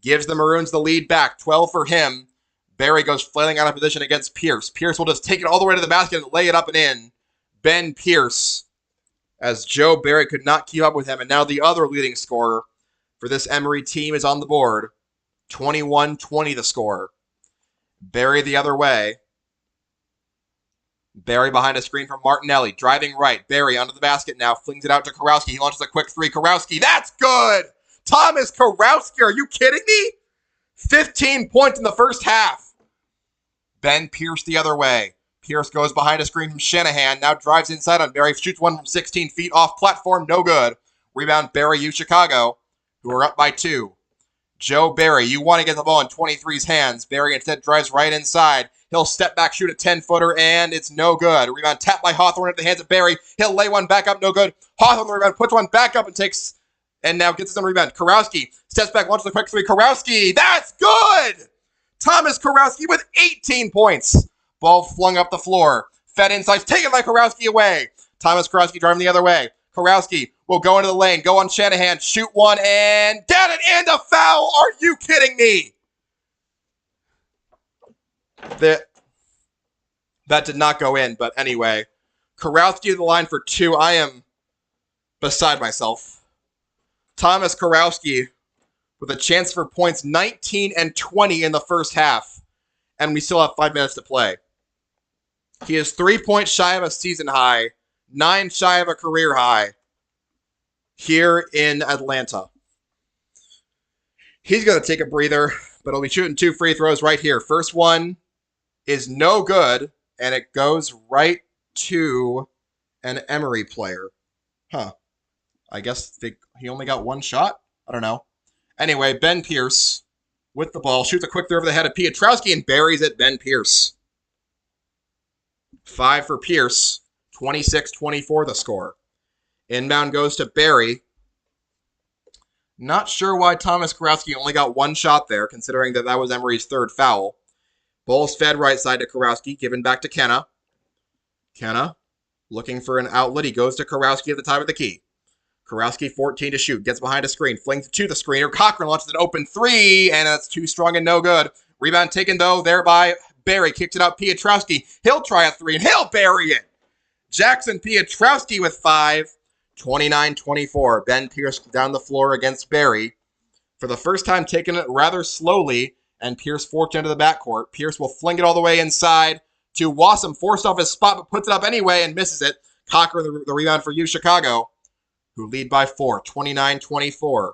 gives the Maroons the lead back. 12 for him. Barry goes flailing out of position against Pierce. Pierce will just take it all the way to the basket and lay it up and in. Ben Pierce, as Joe Barry could not keep up with him. And now the other leading scorer for this Emory team is on the board. 21-20 the score. Barry the other way. Barry behind a screen from Martinelli. Driving right. Barry under the basket now. Flings it out to Kurowski. He launches a quick 3. Kurowski. That's good! Thomas Kurowski. Are you kidding me? 15 points in the first half. Ben Pierce the other way. Pierce goes behind a screen from Shanahan. Now drives inside on Barry. Shoots one from 16 feet off platform. No good. Rebound Barry U Chicago, who are up by 2. Joe Barry. You want to get the ball in 23's hands. Barry instead drives right inside. He'll step back, shoot a 10-footer, and it's no good. Rebound tapped by Hawthorne into the hands of Barry. He'll lay one back up, no good. Hawthorne the rebound, puts one back up and now gets his own rebound. Kurowski steps back, launches a quick three. Kurowski, that's good! Thomas Kurowski with 18 points. Ball flung up the floor. Fed inside, taken by Kurowski away. Thomas Kurowski driving the other way. Kurowski will go into the lane, go on Shanahan, shoot one, and get it, and a foul! Are you kidding me? That did not go in, but anyway. Kurowski to the line for 2. I am beside myself. Thomas Kurowski with a chance for points, 19 and 20 in the first half, and we still have 5 minutes to play. He is 3 points shy of a season high, 9 shy of a career high here in Atlanta. He's going to take a breather, but he'll be shooting 2 free throws right here. First one is no good, and it goes right to an Emory player. Huh. I guess he only got 1 shot? I don't know. Anyway, Ben Pierce with the ball. Shoots a quick throw over the head of Piotrowski and buries it. Ben Pierce. 5 for Pierce. 26-24 the score. Inbound goes to Barry. Not sure why Thomas Kurowski only got 1 shot there, considering that was Emory's 3rd foul. Ball's fed right side to Kurowski, given back to Kenna. Kenna looking for an outlet. He goes to Kurowski at the top of the key. Kurowski 14 to shoot. Gets behind a screen. Flings it to the screener. Cochran launches an open 3, and that's too strong and no good. Rebound taken, though, there by Barry. Kicks it out. Piotrowski. He'll try a 3, and he'll bury it. Jackson Piotrowski with 5. 29-24. Ben Pierce down the floor against Barry. For the first time, taking it rather slowly, and Pierce forked into the backcourt. Pierce will fling it all the way inside to Wassam. Forced off his spot, but puts it up anyway and misses it. Cochran, the rebound for U Chicago, who lead by 4, 29-24.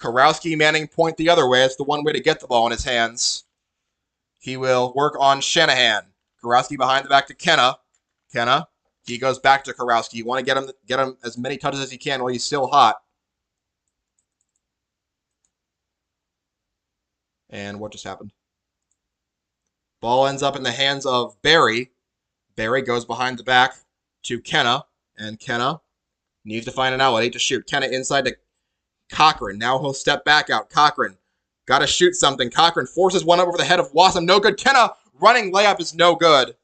Kurowski manning point the other way. It's the one way to get the ball in his hands. He will work on Shanahan. Kurowski behind the back to Kenna. Kenna. He goes back to Kurowski. You want to get him as many touches as you can while he's still hot. And what just happened? Ball ends up in the hands of Barry. Barry goes behind the back to Kenna. And Kenna needs to find an outlet. 8 to shoot. Kenna inside to Cochran. Now he'll step back out. Cochran got to shoot something. Cochran forces one up over the head of Wassam. No good. Kenna running layup is no good.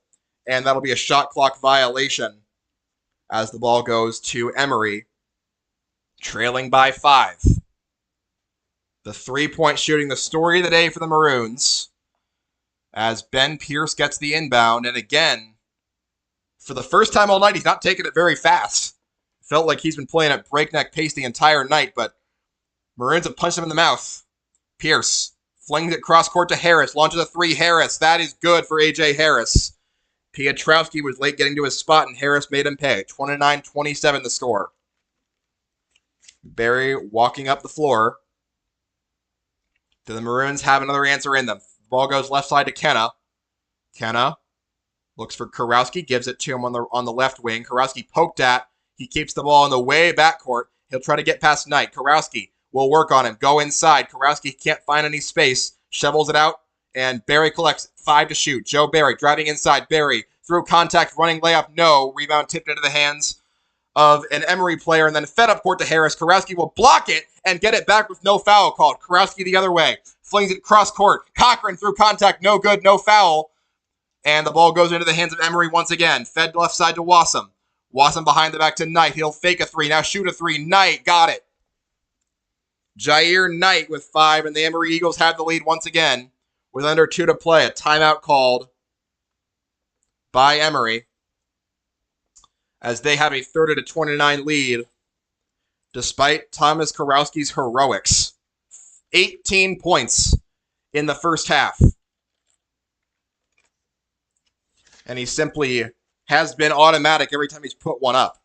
And that'll be a shot clock violation as the ball goes to Emory, trailing by 5. The 3-point shooting, the story of the day for the Maroons, as Ben Pierce gets the inbound. And again, for the first time all night, he's not taking it very fast. Felt like he's been playing at breakneck pace the entire night, but Maroons have punched him in the mouth. Pierce flings it cross court to Harris, launches a 3. Harris, that is good for A.J. Harris. Piotrowski was late getting to his spot, and Harris made him pay. 29-27 the score. Barry walking up the floor. Do the Maroons have another answer in them? The ball goes left side to Kenna. Kenna looks for Kurowski, gives it to him on the left wing. Kurowski poked at. He keeps the ball in the way backcourt. He'll try to get past Knight. Kurowski will work on him. Go inside. Kurowski can't find any space. Shovels it out. And Barry collects 5 to shoot. Joe Barry driving inside. Barry through contact, running layup. No. Rebound tipped into the hands of an Emory player and then fed up court to Harris. Kurowski will block it and get it back with no foul called. Kurowski the other way. Flings it cross court. Cochran through contact. No good. No foul. And the ball goes into the hands of Emory once again. Fed left side to Wassam. Wassam behind the back to Knight. He'll fake a 3. Now shoot a 3. Knight got it. Jair Knight with 5, and the Emory Eagles have the lead once again. With under 2 to play, a timeout called by Emory as they have a 30-29 lead despite Thomas Kurowski's heroics. 18 points in the first half. And he simply has been automatic every time he's put one up.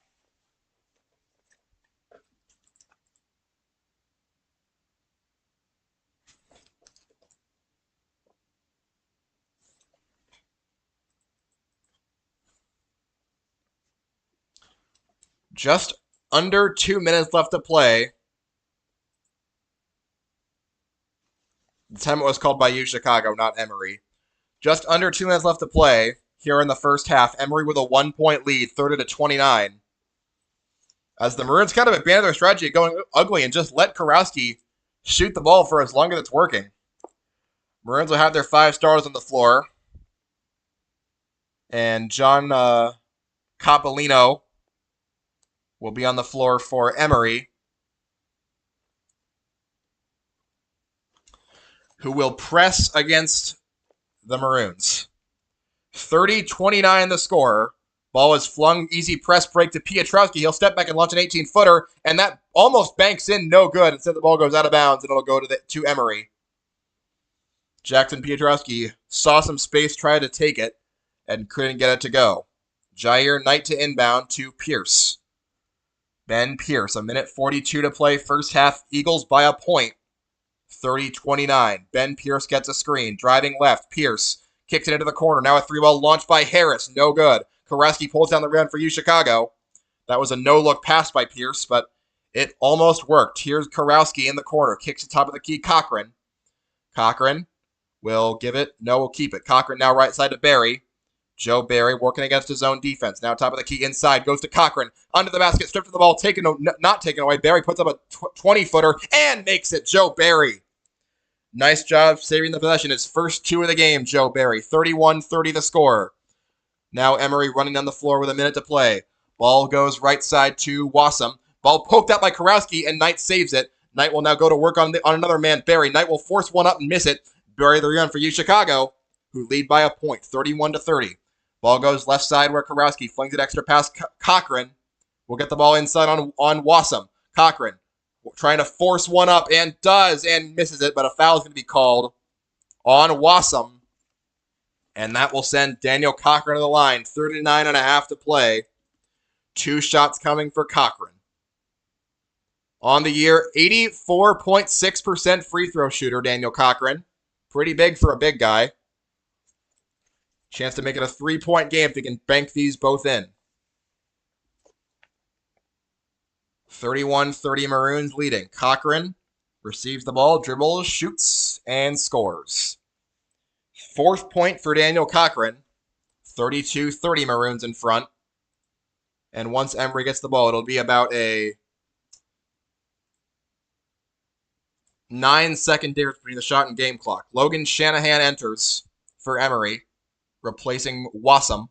Just under 2 minutes left to play. The time it was called by U Chicago, not Emory. Just under 2 minutes left to play here in the first half. Emory with a 1-point lead, 30-29. As the Maroons kind of abandoned their strategy of going ugly and just let Kurowski shoot the ball for as long as it's working. Maroons will have their 5 stars on the floor. And John Coppolino will be on the floor for Emory, who will press against the Maroons. 30-29 the score. Ball is flung, easy press break to Piotrowski. He'll step back and launch an 18-footer, and that almost banks in, no good. Instead, the ball goes out of bounds, and it'll go to Emory. Jackson Piotrowski saw some space, tried to take it, and couldn't get it to go. Jair Knight to inbound to Pierce. Ben Pierce, 1:42 to play, first half. Eagles by a point, 30-29. Ben Pierce gets a screen, driving left. Pierce kicks it into the corner. Now a 3-ball launched by Harris, no good. Kurowski pulls down the rebound for Chicago. That was a no-look pass by Pierce, but it almost worked. Here's Kurowski in the corner, kicks it top of the key. Cochran will give it. No, will keep it. Cochran now right side to Barry. Joe Barry working against his own defense. Now top of the key inside. Goes to Cochran. Under the basket. Stripped of the ball. Not taken away. Barry puts up a 20-footer and makes it. Joe Barry. Nice job saving the possession. His first 2 of the game, Joe Barry. 31-30 the score. Now Emory running down the floor with a minute to play. Ball goes right side to Wassam. Ball poked out by Kurowski, and Knight saves it. Knight will now go to work on another man, Barry. Knight will force one up and miss it. Barry the rebound for Chicago, who lead by a point, 31-30. Ball goes left side where Kurowski flings it extra past Cochran. Will get the ball inside on Wassam. Cochran trying to force one up and does and misses it, but a foul is going to be called on Wassam. And that will send Daniel Cochran to the line. 39.5 to play. 2 shots coming for Cochran. On the year, 84.6% free throw shooter, Daniel Cochran. Pretty big for a big guy. Chance to make it a 3-point game if he can bank these both in. 31-30 Maroons leading. Cochran receives the ball, dribbles, shoots, and scores. 4th point for Daniel Cochran. 32-30 Maroons in front. And once Emory gets the ball, it'll be about a 9-second difference between the shot and game clock. Logan Shanahan enters for Emory, replacing Wassam.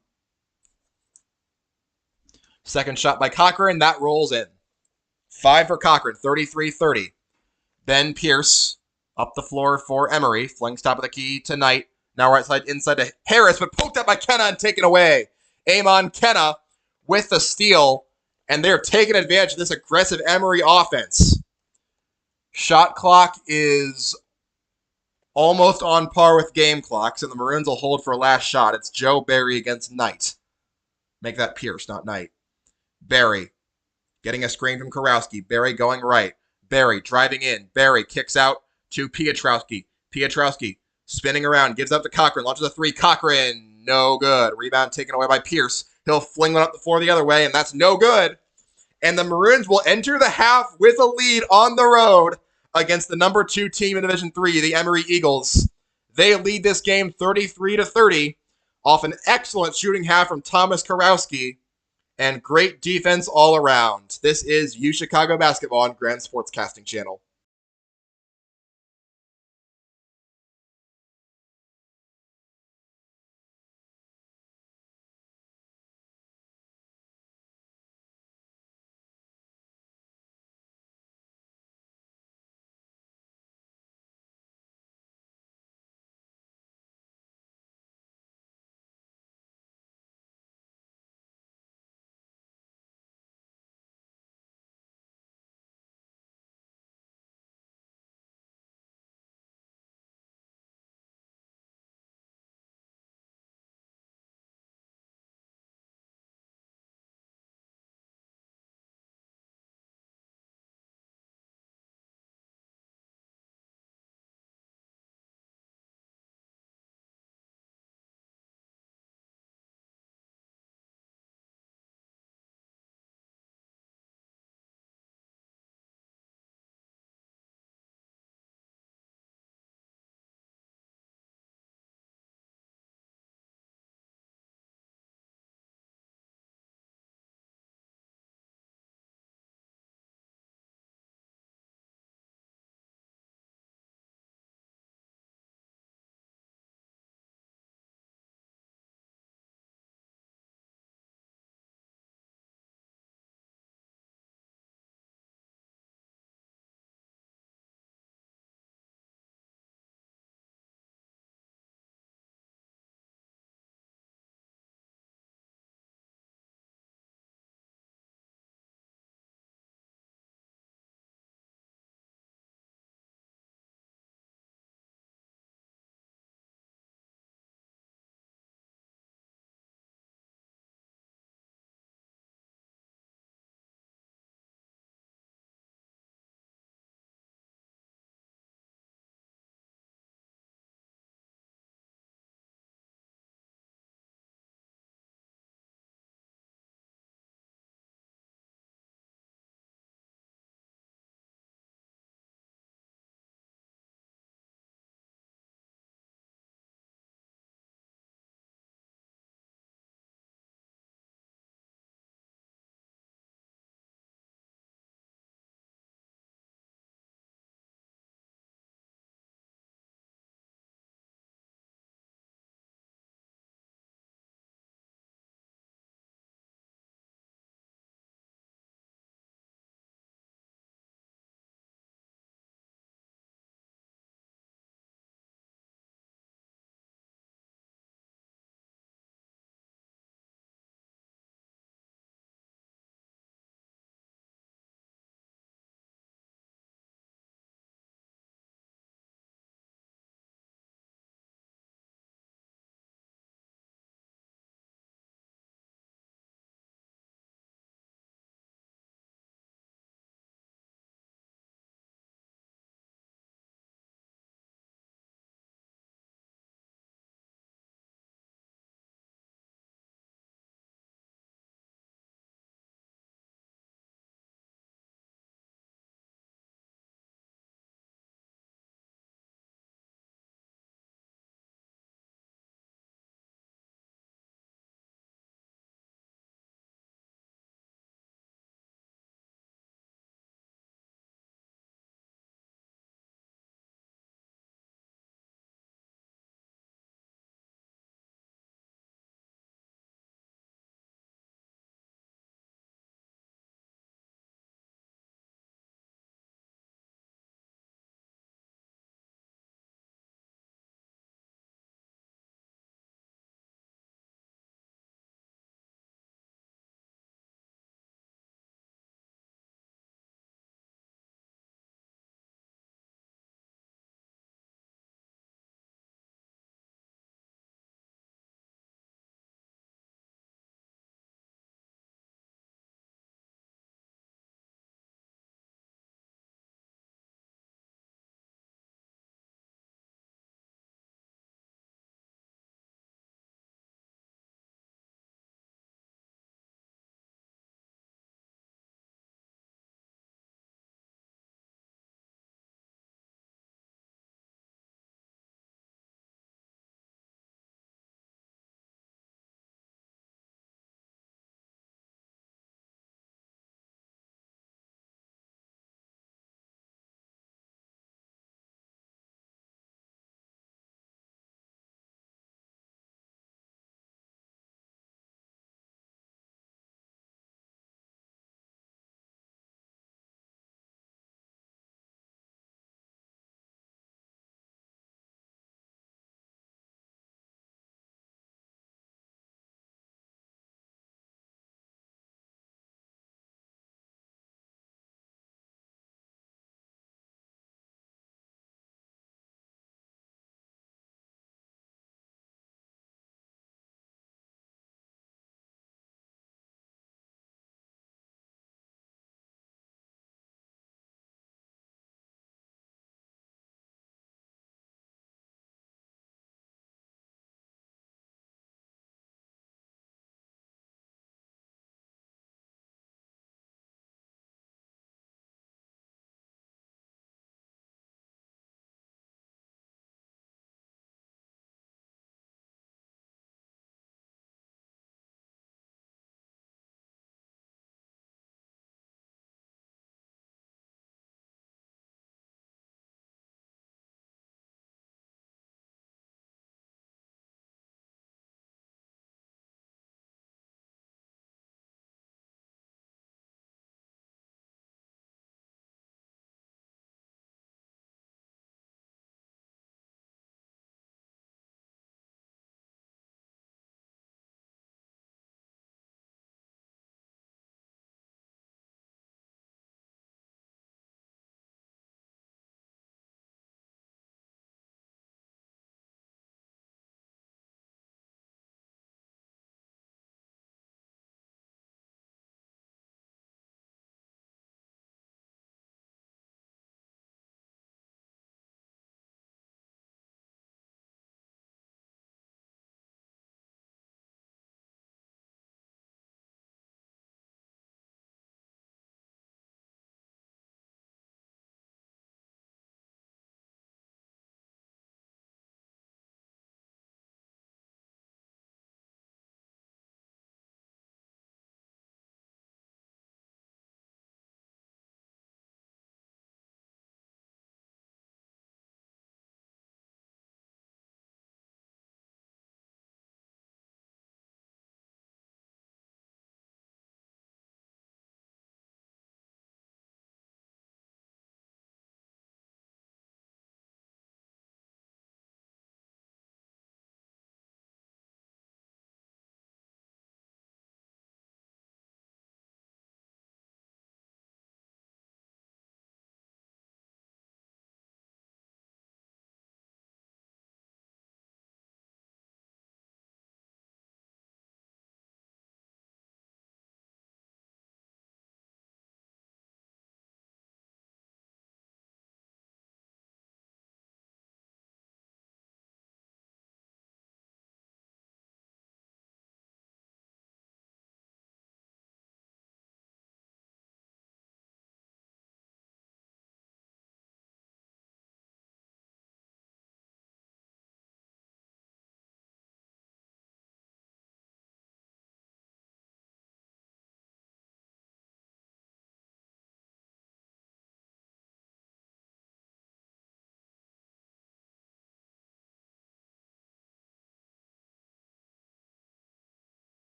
Second shot by Cochran, that rolls in. 5 for Cochran, 33-30. Ben Pierce up the floor for Emory, flings top of the key to Knight. Now right side inside to Harris, but poked up by Kenna and taken away. Amon Kenna with the steal, and they're taking advantage of this aggressive Emory offense. Shot clock is almost on par with game clocks, and the Maroons will hold for a last shot. It's Joe Barry against Knight. Make that Pierce, not Knight. Barry getting a screen from Kurowski. Barry going right. Barry driving in. Barry kicks out to Piotrowski. Piotrowski spinning around, gives up to Cochran, launches a 3. Cochran, no good. Rebound taken away by Pierce. He'll fling one up the floor the other way, and that's no good. And the Maroons will enter the half with a lead on the road against the number 2 team in Division III, the Emory Eagles. They lead this game 33-30 off an excellent shooting half from Thomas Kurowski and great defense all around. This is Chicago Basketball on Grand Sportscasting Channel.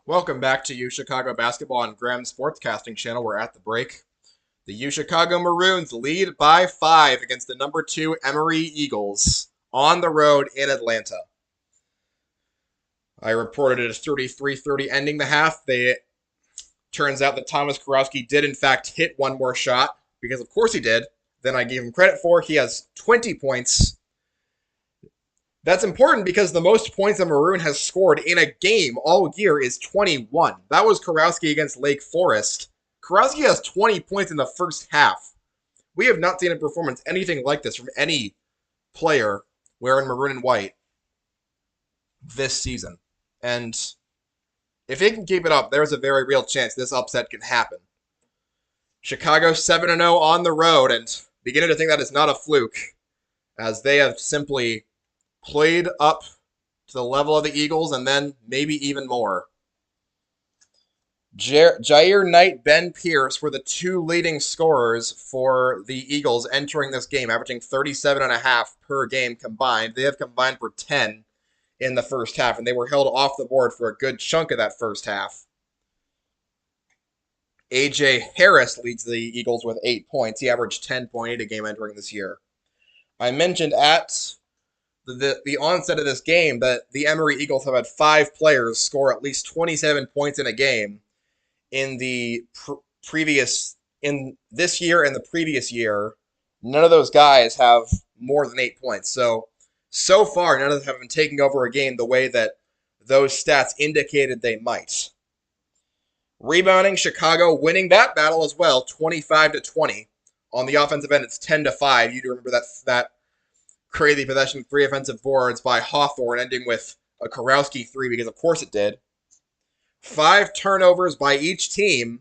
Welcome back to U Chicago Basketball on Graham's Sportscasting Channel. We're at the break. The U Chicago Maroons lead by 5 against the number 2 Emory Eagles on the road in Atlanta. I reported it as 33-30 ending the half. Turns out that Thomas Kurowski did in fact hit one more shot, because of course he did. Then I gave him credit for. He has 20 points. That's important because the most points a Maroon has scored in a game all year is 21. That was Kurowski against Lake Forest. Kurowski has 20 points in the first half. We have not seen a performance anything like this from any player wearing maroon and white this season. And if he can keep it up, there's a very real chance this upset can happen. Chicago 7-0 on the road, and beginning to think that is not a fluke, as they have simply played up to the level of the Eagles and then maybe even more. Jair Knight, Ben Pierce were the two leading scorers for the Eagles entering this game, averaging 37.5 per game combined. They have combined for 10 in the first half, and they were held off the board for a good chunk of that first half. A.J. Harris leads the Eagles with 8 points. He averaged 10.8 a game entering this year. I mentioned at the onset of this game that the Emory Eagles have had 5 players score at least 27 points in a game in the in this year and the previous year. None of those guys have more than 8 points. So far, none of them have been taking over a game the way that those stats indicated they might. Rebounding, Chicago winning that battle as well, 25-20. On the offensive end, it's 10-5. You do remember that crazy possession, 3 offensive boards by Hawthorne, ending with a Kurowski 3, because of course it did. 5 turnovers by each team,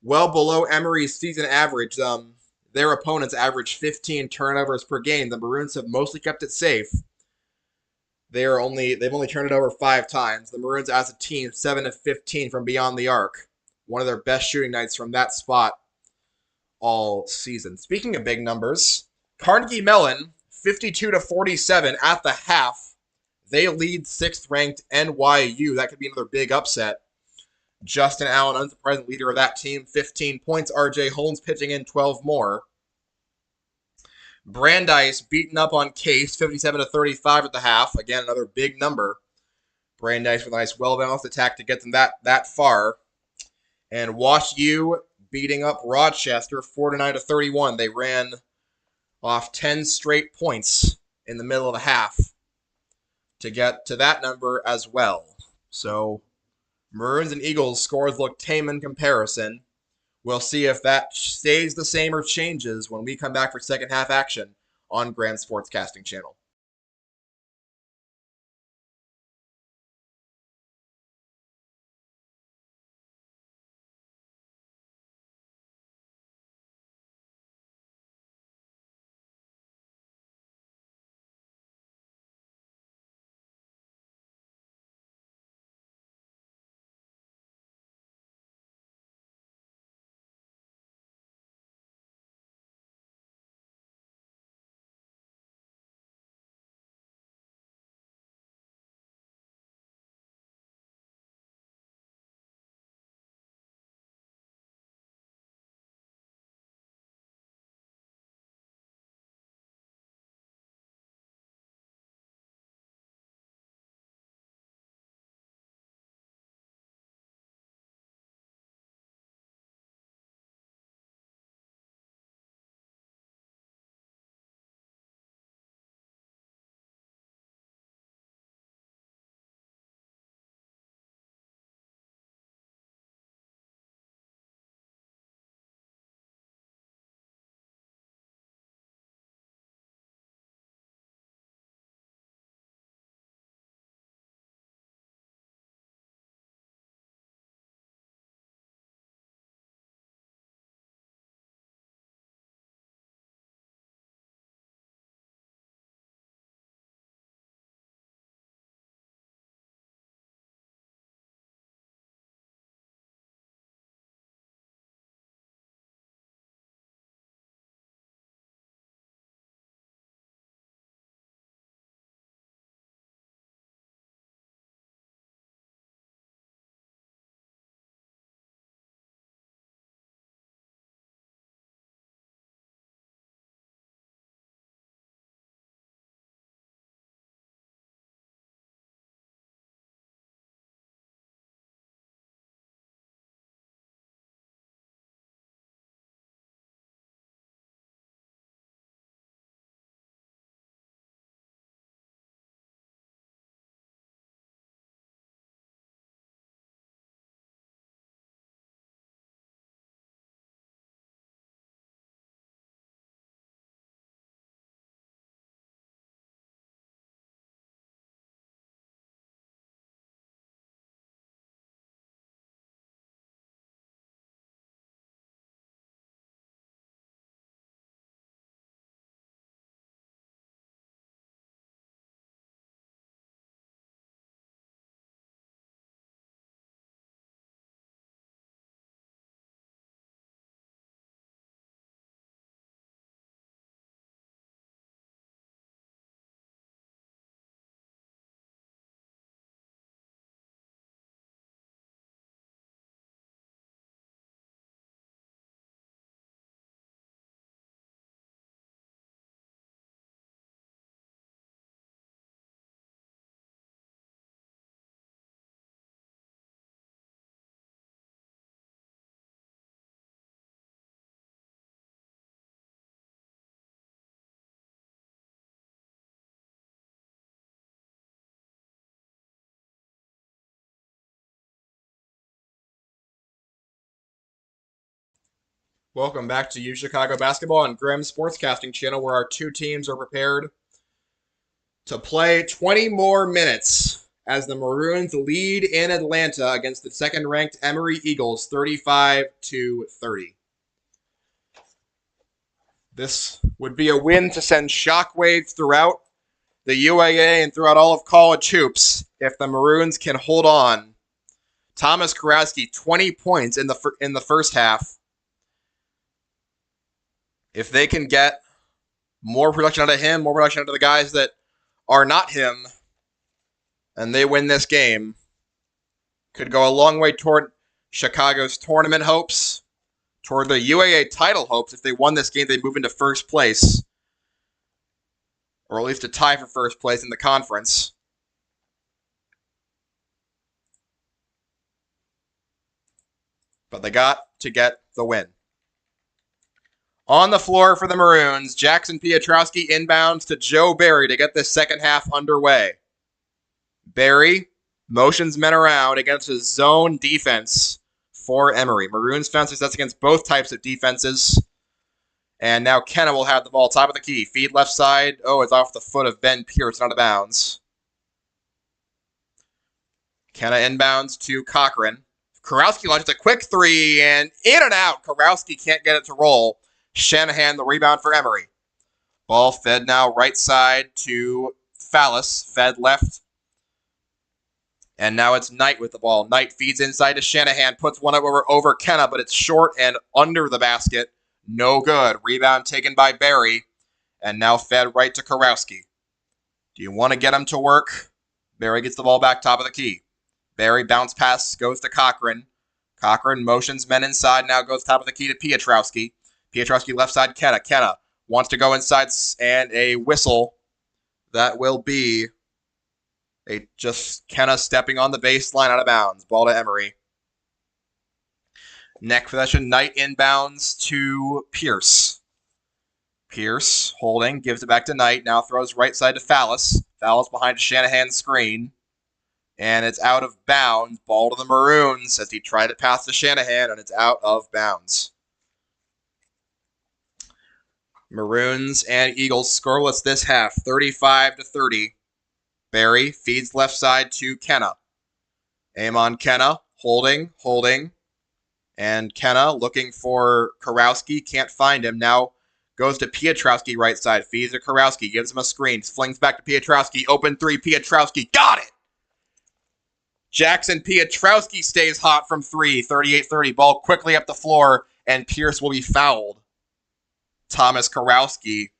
well below Emory's season average. Their opponents average 15 turnovers per game. The Maroons have mostly kept it safe. They've only turned it over 5 times. The Maroons as a team, 7-15 from beyond the arc. One of their best shooting nights from that spot all season. Speaking of big numbers, Carnegie Mellon, 52-47 at the half. They lead 6th-ranked NYU. That could be another big upset. Justin Allen, unsurprising leader of that team, 15 points. R.J. Holmes pitching in 12 more. Brandeis beaten up on Case, 57-35 at the half. Again, another big number. Brandeis with a nice, well-balanced attack to get them that far. And Wash U beating up Rochester, 49-31. They ran off 10 straight points in the middle of the half to get to that number as well. So Maroons and Eagles scores look tame in comparison. We'll see if that stays the same or changes when we come back for second half action on Grand Sportscasting Channel. Welcome back to U Chicago Basketball on Grimm's Sportscasting channel, where our two teams are prepared to play 20 more minutes as the Maroons lead in Atlanta against the second-ranked Emory Eagles, 35-30. This would be a win to send shockwaves throughout the UAA and throughout all of college hoops if the Maroons can hold on. Thomas Kurowski, 20 points in the first half. If they can get more production out of him, more production out of the guys that are not him, and they win this game, could go a long way toward Chicago's tournament hopes, toward the UAA title hopes. If they won this game, they move into first place, or at least a tie for first place in the conference. But they got to get the win. On the floor for the Maroons, Jackson Pietrowski inbounds to Joe Barry to get this second half underway. Barry motions men around against his zone defense for Emory. Maroons fence that's against both types of defenses. And now Kenna will have the ball top of the key. Feed left side. Oh, it's off the foot of Ben Pierce, out of bounds. Kenna inbounds to Cochran. Kurowski launches a quick three, and in and out. Kurowski can't get it to roll. Shanahan, the rebound for Emory. Ball fed now right side to Fallis. Fed left. And now it's Knight with the ball. Knight feeds inside to Shanahan. Puts one over Kenna, but it's short and under the basket. No good. Rebound taken by Barry. And now fed right to Kurowski. Do you want to get him to work? Barry gets the ball back top of the key. Barry bounce pass goes to Cochran. Cochran motions men inside. Now goes top of the key to Pietrowski. Pietrowski left side, Kenna. Kenna wants to go inside, and a whistle. That will be just Kenna stepping on the baseline out of bounds. Ball to Emory. Neck possession, Knight inbounds to Pierce. Pierce holding, gives it back to Knight. Now throws right side to Fallis. Fallis behind a Shanahan screen. And it's out of bounds. Ball to the Maroons as he tried to pass to Shanahan, and it's out of bounds. Maroons and Eagles scoreless this half, 35-30. Barry feeds left side to Kenna. Aim on Kenna, holding. And Kenna looking for Kurowski, can't find him. Now goes to Pietrowski right side, feeds to Kurowski, gives him a screen, flings back to Pietrowski, open three, Pietrowski, got it! Jackson Pietrowski stays hot from three, 38-30. Ball quickly up the floor, and Pierce will be fouled. Thomas Kurowski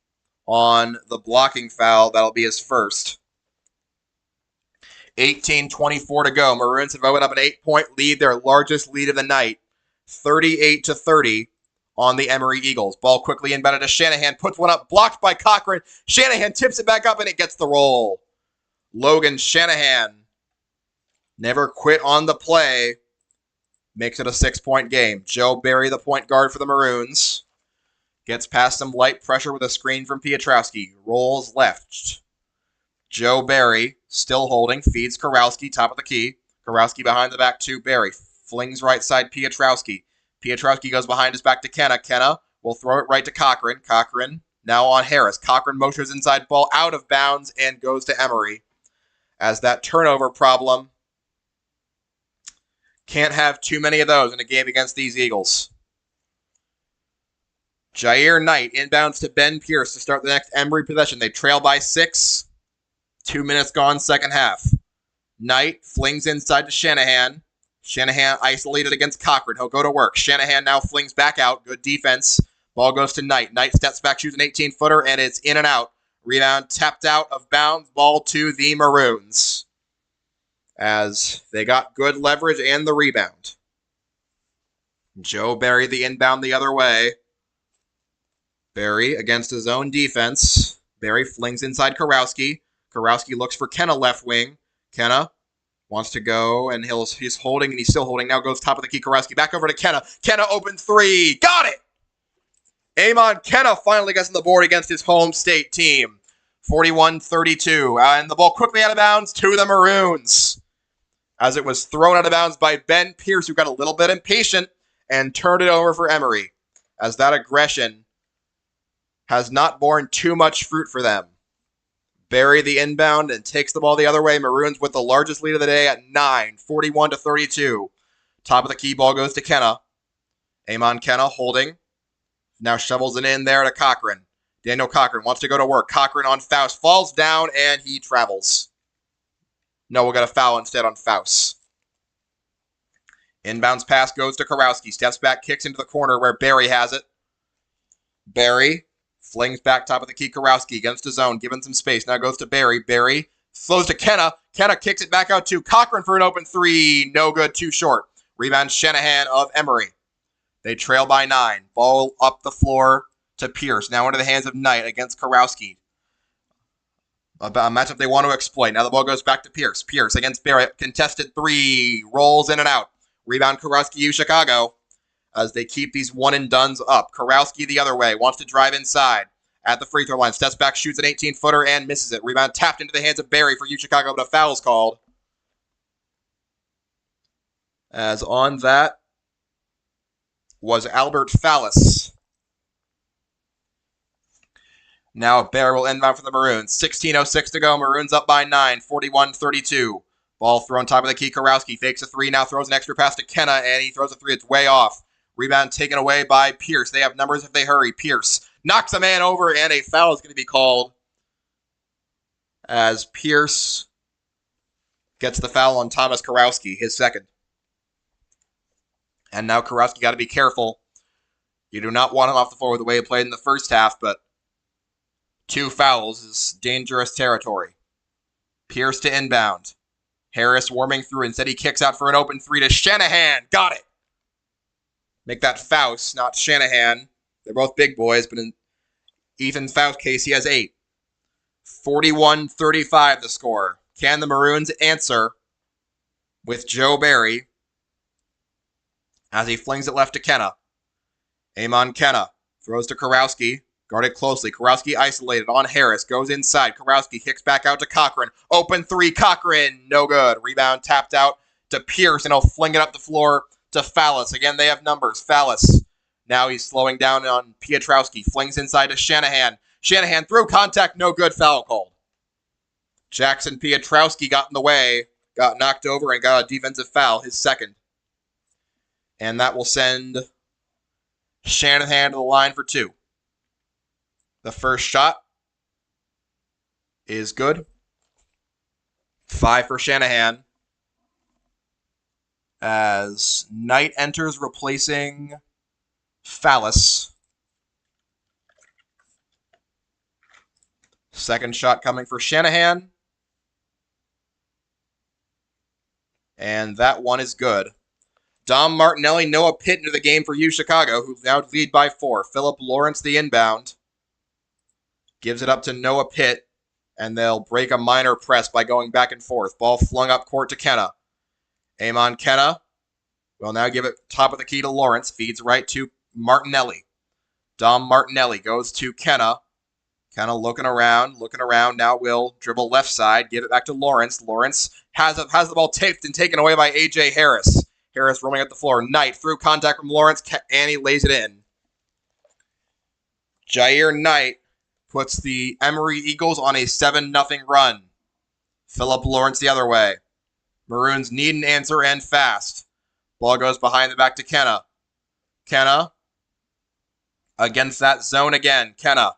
on the blocking foul. That'll be his first. 18:24 to go. Maroons have opened up an 8-point lead, their largest lead of the night. 38-30 on the Emory Eagles. Ball quickly inbounded to Shanahan. Puts one up, blocked by Cochran. Shanahan tips it back up, and it gets the roll. Logan Shanahan never quit on the play. Makes it a 6-point game. Joe Barry, the point guard for the Maroons. Gets past some light pressure with a screen from Pietrowski. Rolls left. Joe Barry, still holding, feeds Kurowski, top of the key. Kurowski behind the back to Barry. Flings right side Pietrowski. Pietrowski goes behind his back to Kenna. Kenna will throw it right to Cochran. Cochran now on Harris. Cochran motions inside, ball out of bounds and goes to Emory. As that turnover problem, can't have too many of those in a game against these Eagles. Jair Knight inbounds to Ben Pierce to start the next Emory possession. They trail by 6. 2 minutes gone, second half. Knight flings inside to Shanahan. Shanahan isolated against Cochran. He'll go to work. Shanahan now flings back out. Good defense. Ball goes to Knight. Knight steps back, shoots an 18-footer, and it's in and out. Rebound tapped out of bounds. Ball to the Maroons, as they got good leverage and the rebound. Joe Barry the inbound the other way. Barry against his own defense. Barry flings inside Kurowski. Kurowski looks for Kenna left wing. Kenna wants to go, and he's holding, and he's still holding. Now goes top of the key. Kurowski back over to Kenna. Kenna open three. Got it! Amon Kenna finally gets on the board against his home state team. 41-32. And the ball quickly out of bounds to the Maroons, as it was thrown out of bounds by Ben Pierce, who got a little bit impatient and turned it over for Emory. as that aggression has not borne too much fruit for them. Barry the inbound and takes the ball the other way. Maroons with the largest lead of the day at 9, 41-32. Top of the key, ball goes to Kenna. Amon Kenna holding. Now shovels it in there to Cochran. Daniel Cochran wants to go to work. Cochran on Faust. Falls down and he travels. No, we'll get a foul instead on Faust. Inbounds pass goes to Karowski. Steps back, kicks into the corner where Barry has it. Barry flings back top of the key. Karowski against his zone, giving some space. Now goes to Barry. Barry throws to Kenna. Kenna kicks it back out to Cochran for an open three. No good, too short. Rebound Shanahan of Emory. They trail by 9. Ball up the floor to Pierce. Now into the hands of Knight against Karowski. A matchup they want to exploit. Now the ball goes back to Pierce. Pierce against Barrett. Contested 3. Rolls in and out. Rebound Karowski, Chicago. As they keep these one-and-dones up. Karowski the other way. Wants to drive inside. At the free throw line. Steps back, shoots an 18-footer, and misses it. Rebound tapped into the hands of Barry for Chicago, but a foul's called. As on that was Albert Fallis. Now Barry will inbound for the Maroons. 16:06 to go. Maroons up by 9, 41-32. Ball thrown top of the key. Karowski fakes a 3. Now throws an extra pass to Kenna, and he throws a 3. It's way off. Rebound taken away by Pierce. They have numbers if they hurry. Pierce knocks a man over, and a foul is going to be called as Pierce gets the foul on Thomas Karowski, his second. And now Karowski got to be careful. You do not want him off the floor with the way he played in the first half, but 2 fouls is dangerous territory. Pierce to inbound. Harris warming through. Instead, he kicks out for an open 3 to Shanahan. Got it. Make that Faust, not Shanahan. They're both big boys, but in Ethan Faust's case, he has 8. 41-35 the score. Can the Maroons answer with Joe Barry as he flings it left to Kenna? Amon Kenna throws to Karowski. Guarded closely. Karowski isolated on Harris. Goes inside. Karowski kicks back out to Cochran. Open 3. Cochran. No good. Rebound tapped out to Pierce, and he'll fling it up the floor to Fallis. Again, they have numbers. Fallis. Now he's slowing down on Pietrowski. Flings inside to Shanahan. Shanahan through contact. No good. Foul called. Jackson Pietrowski got in the way. Got knocked over and got a defensive foul. His second. And that will send Shanahan to the line for 2. The first shot is good. 5 for Shanahan. As Knight enters replacing Fallis. Second shot coming for Shanahan. And that one is good. Dom Martinelli, Noah Pitt into the game for Chicago, who now lead by 4. Philip Lawrence, the inbound. Gives it up to Noah Pitt, and they'll break a minor press by going back and forth. Ball flung up court to Kenna. Amon Kenna will now give it top of the key to Lawrence. Feeds right to Martinelli. Dom Martinelli goes to Kenna. Kenna looking around. Now will dribble left side. Give it back to Lawrence. Lawrence has the ball taped and taken away by A.J. Harris. Harris roaming up the floor. Knight through contact from Lawrence, and he lays it in. Jair Knight puts the Emory Eagles on a 7-0 run. Philip Lawrence the other way. Maroons need an answer and fast. Ball goes behind the back to Kenna. Kenna against that zone again. Kenna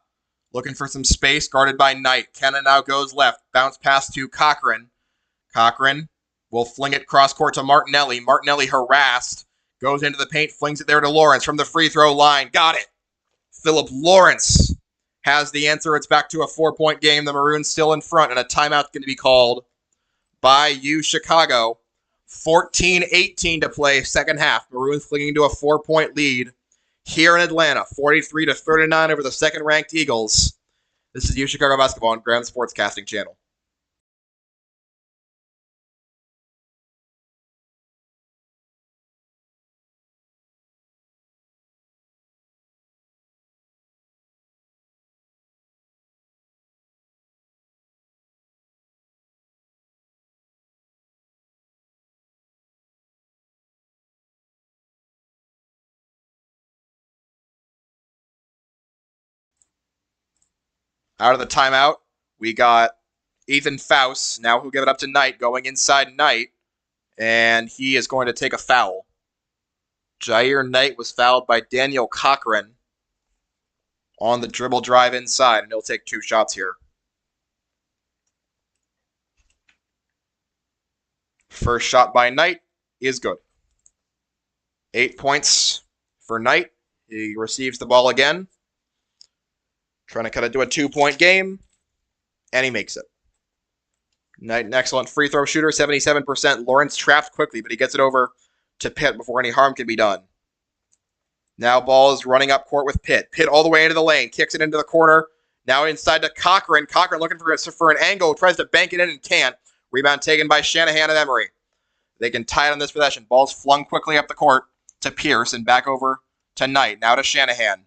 looking for some space, guarded by Knight. Kenna now goes left. Bounce pass to Cochran. Cochran will fling it cross court to Martinelli. Martinelli harassed. Goes into the paint, flings it there to Lawrence from the free throw line. Got it. Philip Lawrence has the answer. It's back to a 4-point game. The Maroons still in front, and a timeout going to be called by Chicago. 14-18 to play second half. Maroons clinging to a 4-point lead here in Atlanta. 43-39 over the second-ranked Eagles. This is Chicago Basketball on Grand Sportscasting Channel. Out of the timeout, we got Ethan Faust, now who give it up to Knight, going inside Knight, and he is going to take a foul. Jair Knight was fouled by Daniel Cochran on the dribble drive inside, and he'll take 2 shots here. First shot by Knight is good. 8 points for Knight. He receives the ball again. Trying to cut it to a 2-point game, and he makes it. Knight, an excellent free throw shooter, 77%. Lawrence trapped quickly, but he gets it over to Pitt before any harm can be done. Now ball is running up court with Pitt. Pitt all the way into the lane, kicks it into the corner. Now inside to Cochran. Cochran looking for an angle, tries to bank it in and can't. Rebound taken by Shanahan and Emory. They can tie it on this possession. Ball's flung quickly up the court to Pierce and back over to Knight. Now to Shanahan.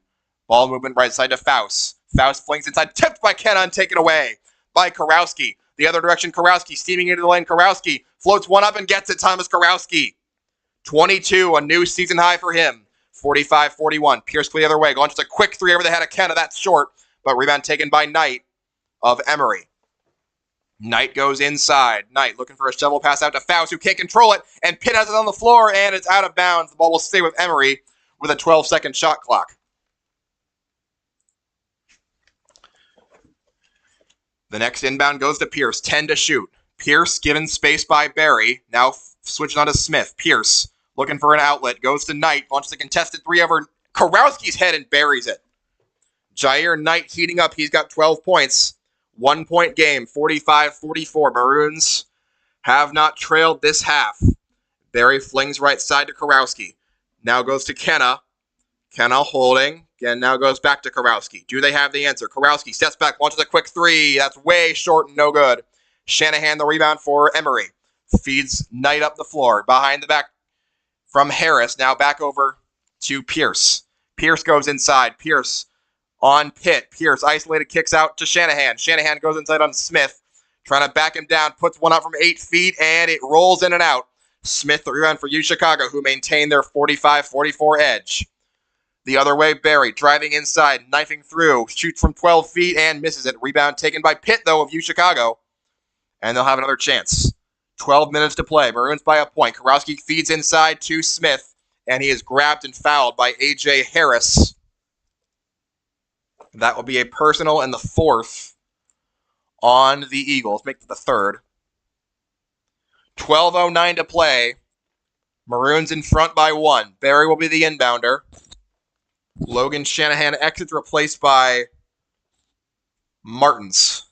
Ball movement right side to Faust. Faust flings inside, tipped by Kenna, taken away by Kurowski. The other direction, Kurowski steaming into the lane. Kurowski floats one up and gets it. Thomas Kurowski. 22, a new season high for him. 45-41. Pierce clear the other way. Going just a quick 3 over the head of Kenna. That's short, but rebound taken by Knight of Emory. Knight goes inside. Knight looking for a shovel pass out to Faust, who can't control it, and Pitt has it on the floor, and it's out of bounds. The ball will stay with Emory with a 12-second shot clock. The next inbound goes to Pierce, 10 to shoot. Pierce given space by Barry, now switching on to Smith. Pierce looking for an outlet, goes to Knight, launches a contested 3 over Kurowski's head and buries it. Jair Knight heating up, he's got 12 points. 1-point game, 45-44. Maroons have not trailed this half. Barry flings right side to Kurowski. Now goes to Kenna. Kenna holding. Again, now goes back to Kurowski. Do they have the answer? Kurowski steps back, launches a quick 3. That's way short and no good. Shanahan the rebound for Emory. Feeds Knight up the floor. Behind the back from Harris. Now back over to Pierce. Pierce goes inside. Pierce on Pitt. Pierce isolated, kicks out to Shanahan. Shanahan goes inside on Smith. Trying to back him down. Puts one up from 8 feet, and it rolls in and out. Smith the rebound for Chicago, who maintain their 45-44 edge. The other way, Barry driving inside, knifing through, shoots from 12 feet and misses it. Rebound taken by Pitt, though, of Chicago. And they'll have another chance. 12 minutes to play. Maroons by a point. Kurowski feeds inside to Smith, and he is grabbed and fouled by A.J. Harris. That will be a personal and the 4th on the Eagles. Make it the 3rd. 12:09 to play. Maroons in front by 1. Barry will be the inbounder. Logan Shanahan exits, replaced by Martins.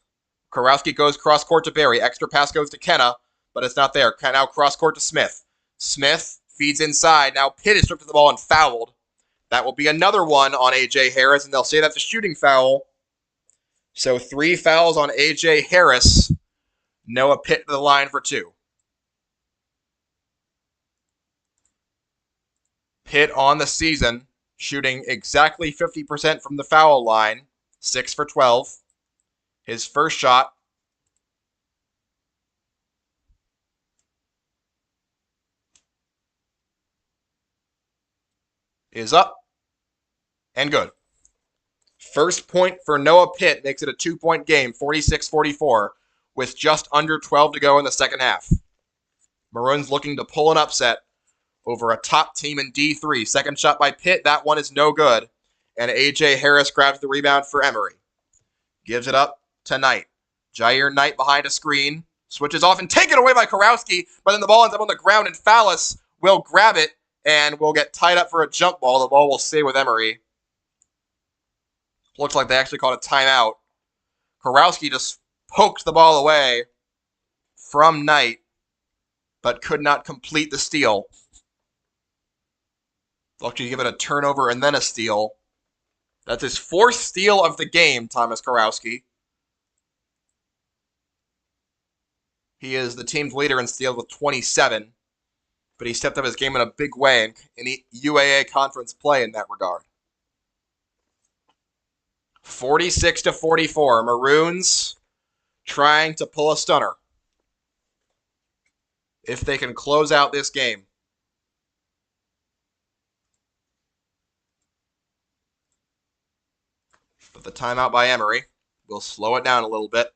Kurowski goes cross-court to Barry. Extra pass goes to Kenna, but it's not there. Now cross-court to Smith. Smith feeds inside. Now Pitt is stripped of the ball and fouled. That will be another one on A.J. Harris, and they'll say that's a shooting foul. So 3 fouls on A.J. Harris. Noah Pitt to the line for 2. Pitt on the season, shooting exactly 50% from the foul line, 6 for 12. His first shot is up and good. First point for Noah Pitt makes it a 2-point game, 46-44, with just under 12 to go in the second half. Maroons looking to pull an upset over a top team in D3. Second shot by Pitt. That one is no good. And A.J. Harris grabs the rebound for Emory. Gives it up to Knight. Jair Knight behind a screen. Switches off and taken away by Kurowski. But then the ball ends up on the ground and Fallis will grab it and will get tied up for a jump ball. The ball will stay with Emory. Looks like they actually called a timeout. Kurowski just poked the ball away from Knight, but could not complete the steal. Lucky to give it a turnover and then a steal. That's his 4th steal of the game, Thomas Kurowski. He is the team's leader in steals with 27, but he stepped up his game in a big way in the UAA conference play in that regard. 46-44, Maroons trying to pull a stunner if they can close out this game. But the timeout by Emory. We'll slow it down a little bit.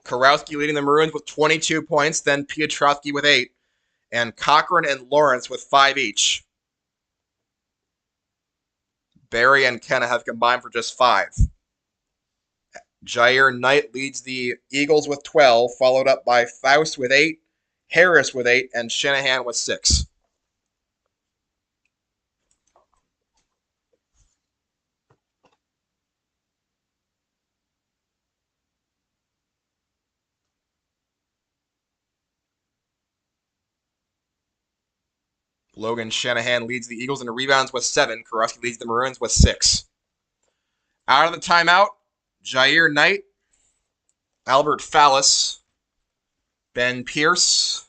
Kurowski leading the Maroons with 22 points, then Piotrowski with 8, and Cochran and Lawrence with 5 each. Barry and Kenna have combined for just 5. Jair Knight leads the Eagles with 12, followed up by Faust with 8, Harris with 8, and Shanahan with 6. Logan Shanahan leads the Eagles in rebounds with 7. Kurowski leads the Maroons with 6. Out of the timeout, Jair Knight, Albert Fallis, Ben Pierce,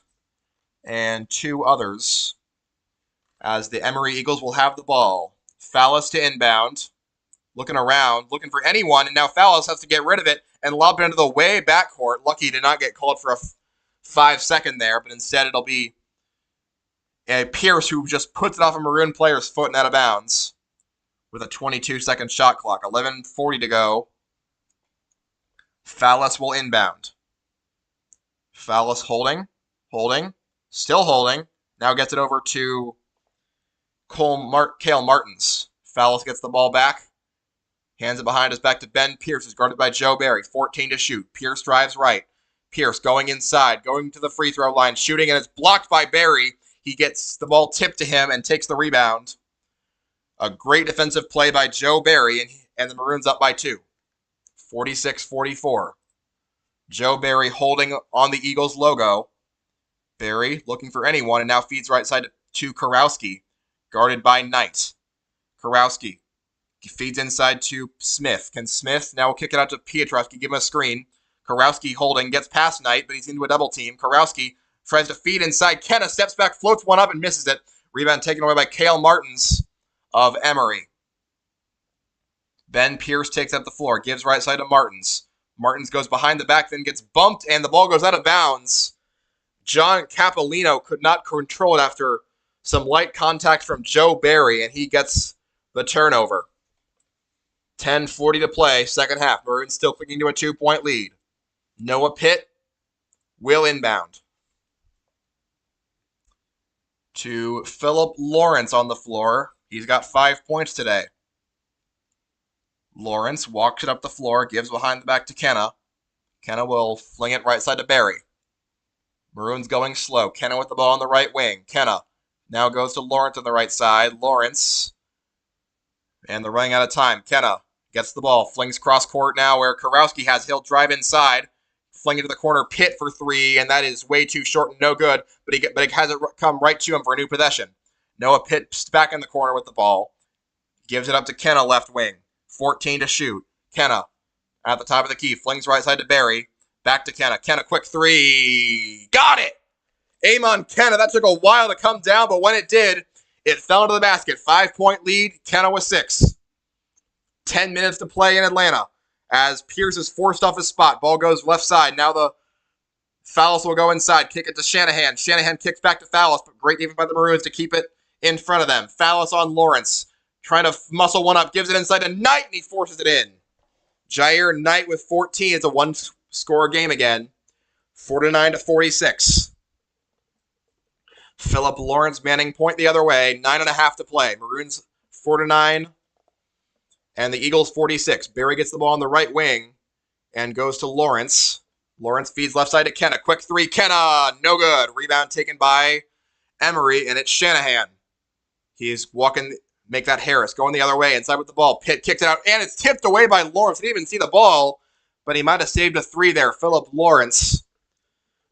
and 2 others, as the Emory Eagles will have the ball. Fallis to inbound, looking around, looking for anyone, and now Fallis has to get rid of it and lob it into the way backcourt. Lucky to not get called for a 5-second there, but instead it'll be a Pierce who just puts it off a Maroon player's foot and out of bounds with a 22-second shot clock. 11:40 to go. Fallis will inbound. Fallis holding, still holding. Now gets it over to Cale Martins. Fallis gets the ball back. Hands it behind us back to Ben Pierce, who's guarded by Joe Barry. 14 to shoot. Pierce drives right. Pierce going inside, going to the free throw line, shooting, and it's blocked by Barry. He gets the ball tipped to him and takes the rebound. A great defensive play by Joe Barry, and the Maroons up by 2. 46-44. Joe Barry holding on the Eagles logo. Barry looking for anyone and now feeds right side to Kurowski, guarded by Knight. Kurowski feeds inside to Smith. Can Smith now kick it out to Piotrowski, give him a screen. Kurowski holding, gets past Knight, but he's into a double team. Kurowski tries to feed inside. Kenna steps back, floats one up, and misses it. Rebound taken away by Cale Martins of Emory. Ben Pierce takes up the floor, gives right side to Martins. Martins goes behind the back, then gets bumped, and the ball goes out of bounds. John Capolino could not control it after some light contact from Joe Barry, and he gets the turnover. 10:40 to play, second half. Maroons still clinging to a 2-point lead. Noah Pitt will inbound to Philip Lawrence on the floor. He's got 5 points today. Lawrence walks it up the floor, gives behind the back to Kenna. Kenna will fling it right side to Barry. Maroons going slow. Kenna with the ball on the right wing. Kenna now goes to Lawrence on the right side. Lawrence, and they're running out of time. Kenna gets the ball, flings cross court now where Kurowski has. He'll drive inside, fling it to the corner. Pitt for 3, and that is way too short and no good. But he has it come right to him for a new possession. Noah Pitt's back in the corner with the ball. Gives it up to Kenna, left wing. 14 to shoot. Kenna at the top of the key. Flings right side to Barry. Back to Kenna. Kenna, quick 3. Got it! Amon Kenna. That took a while to come down, but when it did, it fell into the basket. 5-point lead. Kenna with 6. 10 minutes to play in Atlanta as Pierce is forced off his spot. Ball goes left side. Now the Fallis will go inside. Kick it to Shanahan. Shanahan kicks back to Fallis, but great defense by the Maroons to keep it in front of them. Fallis on Lawrence. Trying to muscle one up. Gives it inside to Knight, and he forces it in. Jair Knight with 14. It's a one-score game again. 49-46. Philip Lawrence manning point the other way. 9.5 to play. Maroons 49 and the Eagles 46. Barry gets the ball on the right wing and goes to Lawrence. Lawrence feeds left side to Kenna. Quick 3. Kenna, no good. Rebound taken by Emory, and it's Shanahan. He's walking, make that Harris. Going the other way, inside with the ball. Pitt kicks it out, and it's tipped away by Lawrence. He didn't even see the ball, but he might have saved a 3 there. Philip Lawrence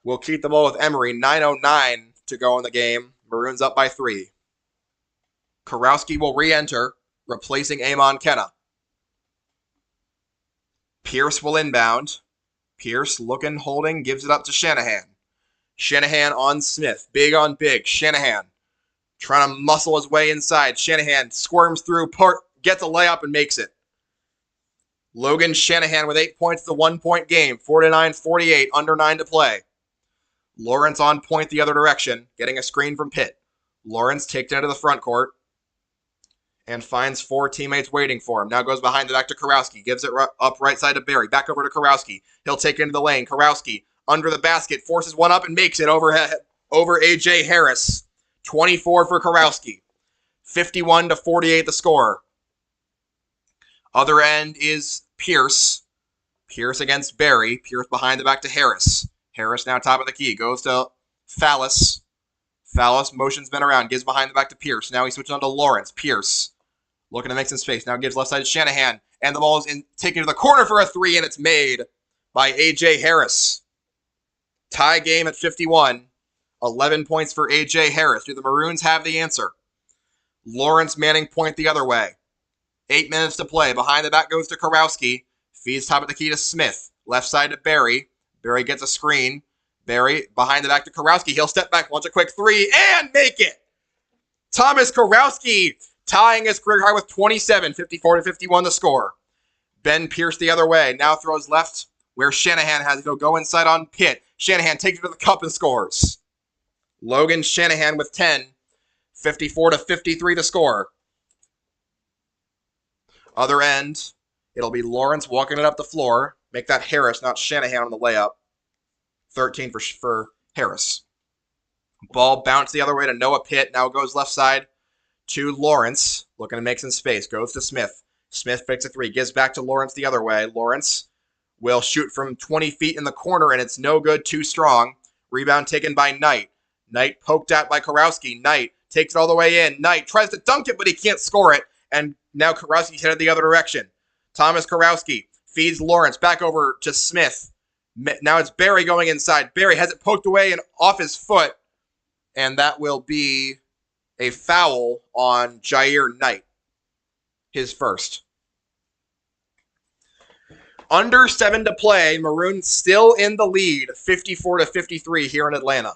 will keep the ball with Emory. 9:09 to go in the game. Maroons up by 3. Kurowski will re-enter, replacing Amon Kenna. Pierce will inbound. Pierce looking, holding, gives it up to Shanahan. Shanahan on Smith. Big on big. Shanahan trying to muscle his way inside. Shanahan squirms through, gets a layup, and makes it. Logan Shanahan with 8 points. The 1-point game. 49-48. Under 9 to play. Lawrence on point the other direction, getting a screen from Pitt. Lawrence takes it into the front court. and finds 4 teammates waiting for him. Now goes behind the back to Kurowski. Gives it up right side to Barry. Back over to Kurowski. He'll take it into the lane. Kurowski under the basket. Forces one up and makes it over A.J. Harris. 24 for Kurowski. 51-48 the score. Other end is Pierce. Pierce against Barry. Pierce behind the back to Harris. Harris now top of the key. Goes to Fallis. Fallis motions men around. Gives behind the back to Pierce. Now he switches on to Lawrence. Pierce looking to make some space. Now gives left side to Shanahan. And the ball is taken to the corner for a 3, and it's made by A.J. Harris. Tie game at 51. 11 points for A.J. Harris. Do the Maroons have the answer? Lawrence manning point the other way. 8 minutes to play. Behind the back goes to Kurowski. Feeds top of the key to Smith. Left side to Barry. Barry gets a screen. Barry behind the back to Kurowski. He'll step back, wants a quick 3, and make it! Thomas Kurowski tying his career high with 27. 54-51 the score. Ben Pierce the other way. Now throws left where Shanahan has to go inside on Pitt. Shanahan takes it to the cup and scores. Logan Shanahan with 10. 54-53 the score. Other end, it'll be Lawrence walking it up the floor. Make that Harris, not Shanahan on the layup. 13 for Harris. Ball bounced the other way to Noah Pitt. Now goes left side to Lawrence. Looking to make some space. Goes to Smith. Smith fakes a 3. Gives back to Lawrence the other way. Lawrence will shoot from 20 feet in the corner, and it's no good. Too strong. Rebound taken by Knight. Knight poked at by Kurowski. Knight takes it all the way in. Knight tries to dunk it, but he can't score it. And now Kurowski's headed the other direction. Thomas Kurowski feeds Lawrence back over to Smith. Now it's Barry going inside. Barry has it poked away and off his foot. And that will be a foul on Jair Knight. His first. Under 7 to play. Maroons still in the lead. 54-53 here in Atlanta.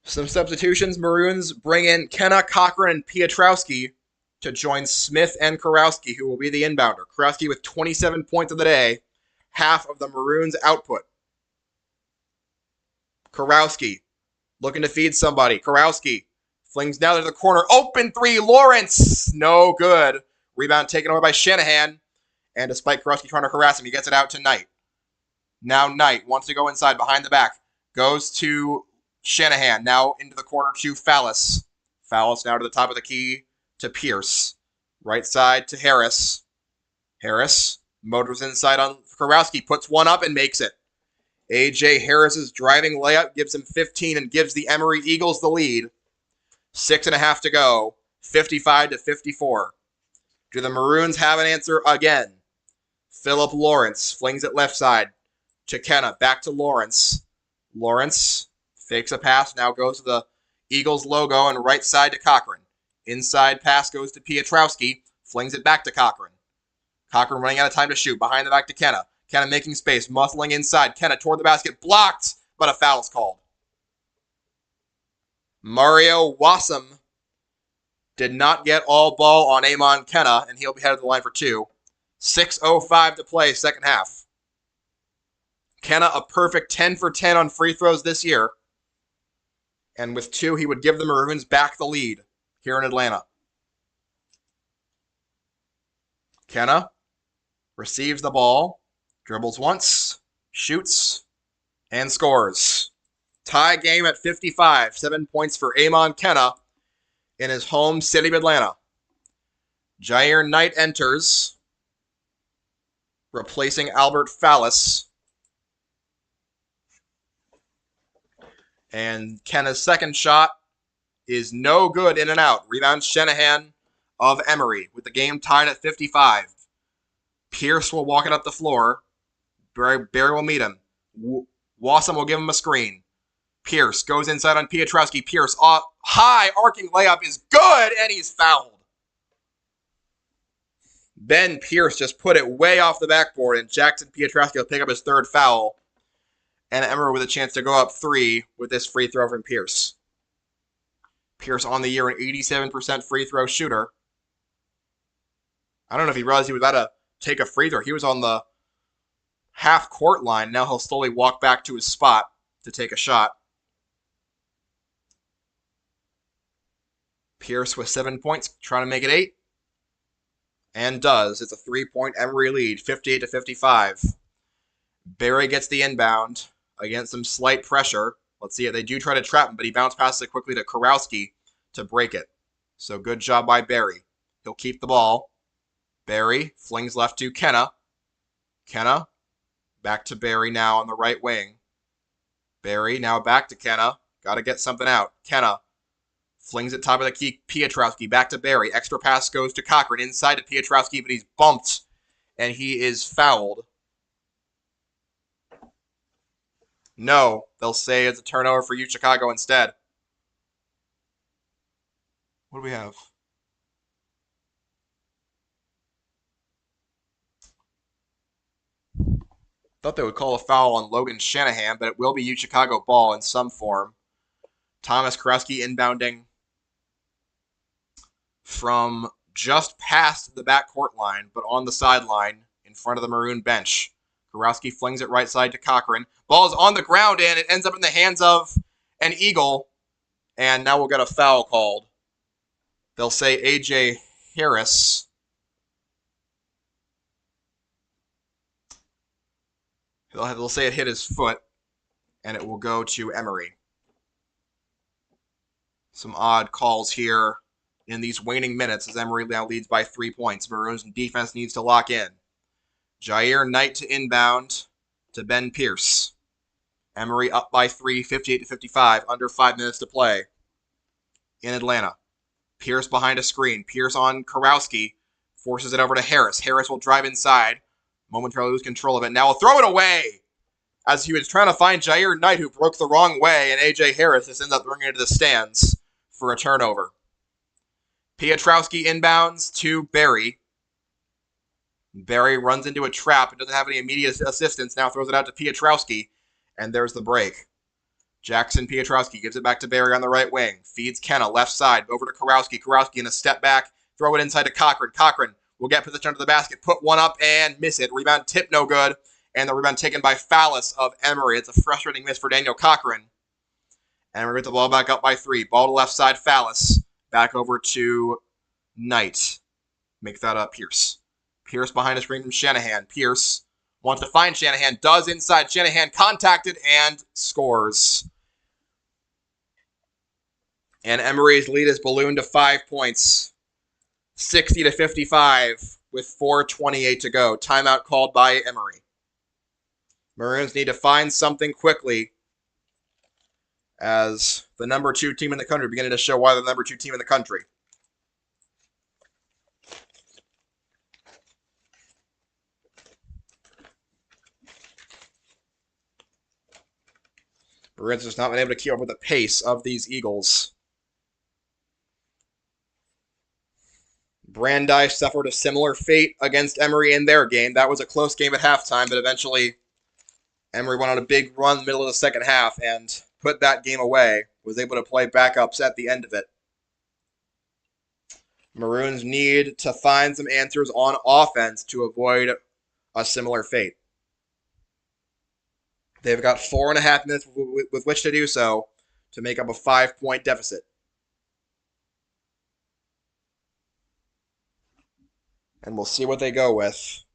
Some substitutions. Maroons bring in Kenna, Cochran, and Pietrowski to join Smith and Kurowski, who will be the inbounder. Kurowski with 27 points of the day, half of the Maroons' output. Kurowski looking to feed somebody. Kurowski flings down to the corner. Open 3, Lawrence! No good. Rebound taken away by Shanahan. And despite Kurowski trying to harass him, he gets it out to Knight. Now Knight wants to go inside behind the back. Goes to Shanahan. Now into the corner to Fallis. Fallis now to the top of the key to Pierce. Right side to Harris. Harris motors inside on Kurowski. Puts one up and makes it. A.J. Harris's driving layup gives him 15 and gives the Emory Eagles the lead. 6.5 to go. 55-54. Do the Maroons have an answer again? Philip Lawrence flings it left side to Kenna. Back to Lawrence. Lawrence fakes a pass. Now goes to the Eagles logo and right side to Cochran. Inside pass goes to Pietrowski. Flings it back to Cochran. Cochran running out of time to shoot. Behind the back to Kenna. Kenna making space. Muscling inside. Kenna toward the basket. Blocked, but a foul is called. Mario Wassam did not get all ball on Amon Kenna, and he'll be headed to the line for 2. 6:05 to play, second half. Kenna a perfect 10 for 10 on free throws this year. And with 2, he would give the Maroons back the lead here in Atlanta. Kenna receives the ball, dribbles once, shoots, and scores. Tie game at 55. 7 points for Amon Kenna in his home city of Atlanta. Jair Knight enters, replacing Albert Fallis. And Kenna's second shot is no good, in and out. Rebound Shanahan of Emory with the game tied at 55. Pierce will walk it up the floor. Barry will meet him. Wassam will give him a screen. Pierce goes inside on Pietrowski. Pierce, high arcing layup is good, and he's fouled. Ben Pierce just put it way off the backboard, and Jackson Pietrowski will pick up his third foul. And Emory with a chance to go up 3 with this free throw from Pierce. Pierce on the year, an 87% free throw shooter. I don't know if he realized he was about to take a free throw. He was on the half-court line. Now he'll slowly walk back to his spot to take a shot. Pierce with 7 points, trying to make it 8. And does. It's a 3-point Emory lead, 58-55. Barry gets the inbound against some slight pressure. Let's see it. They do try to trap him, but he bounce passes it quickly to Kurowski to break it. So good job by Barry. He'll keep the ball. Barry flings left to Kenna. Kenna back to Barry now on the right wing. Barry now back to Kenna. Got to get something out. Kenna flings it top of the key. Pietrowski back to Barry. Extra pass goes to Cochran inside to Pietrowski, but he's bumped and he is fouled. No, they'll say it's a turnover for you, Chicago, instead. What do we have? Thought they would call a foul on Logan Shanahan, but it will be U Chicago ball in some form. Thomas Kurowski inbounding from just past the backcourt line, but on the sideline in front of the Maroon bench. Kurowski flings it right side to Cochran. Ball is on the ground, and it ends up in the hands of an Eagle. And now we'll get a foul called. They'll say A.J. Harris. They'll say it hit his foot, and it will go to Emory. Some odd calls here in these waning minutes as Emory now leads by 3 points. Maroons defense needs to lock in. Jair Knight to inbound to Ben Pierce. Emory up by 3, 58-55, under 5 minutes to play in Atlanta. Pierce behind a screen. Pierce on Kurowski. Forces it over to Harris. Harris will drive inside. Momentarily lose control of it. Now will throw it away as he was trying to find Jair Knight, who broke the wrong way, and A.J. Harris just ends up throwing it into the stands for a turnover. Pietrowski inbounds to Barry. Barry runs into a trap and doesn't have any immediate assistance. Now throws it out to Pietrowski, and there's the break. Jackson Pietrowski gives it back to Barry on the right wing. Feeds Kenna left side over to Kurowski. Kurowski in a step back. Throw it inside to Cochran. Cochran will get position under the basket. Put one up and miss it. Rebound tip no good. And the rebound taken by Fallis of Emory. It's a frustrating miss for Daniel Cochran. And we get the ball back up by 3. Ball to left side, Fallis. Back over to Knight. Make that up, Pierce. Pierce behind a screen from Shanahan. Pierce wants to find Shanahan. Does inside. Shanahan contacted and scores. And Emory's lead is ballooned to 5 points. 60-55 with 4:28 to go. Timeout called by Emory. Maroons need to find something quickly as the number 2 team in the country beginning to show why they're the number 2 team in the country. Maroons has not been able to keep up with the pace of these Eagles. Brandeis suffered a similar fate against Emory in their game. That was a close game at halftime, but eventually Emory went on a big run in the middle of the second half and put that game away. Was able to play backups at the end of it. Maroons need to find some answers on offense to avoid a similar fate. They've got 4.5 minutes with which to do so to make up a 5-point deficit. And we'll see what they go with.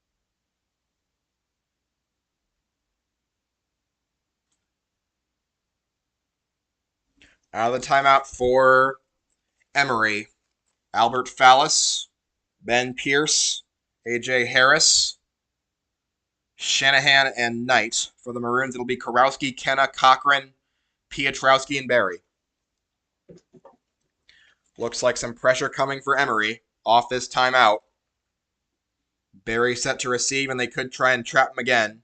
Out of the timeout for Emory, Albert Fallis, Ben Pierce, A.J. Harris, Shanahan, and Knight. For the Maroons, it'll be Kurowski, Kenna, Cochran, Pietrowski, and Barry. Looks like some pressure coming for Emory off this timeout. Barry set to receive, and they could try and trap him again.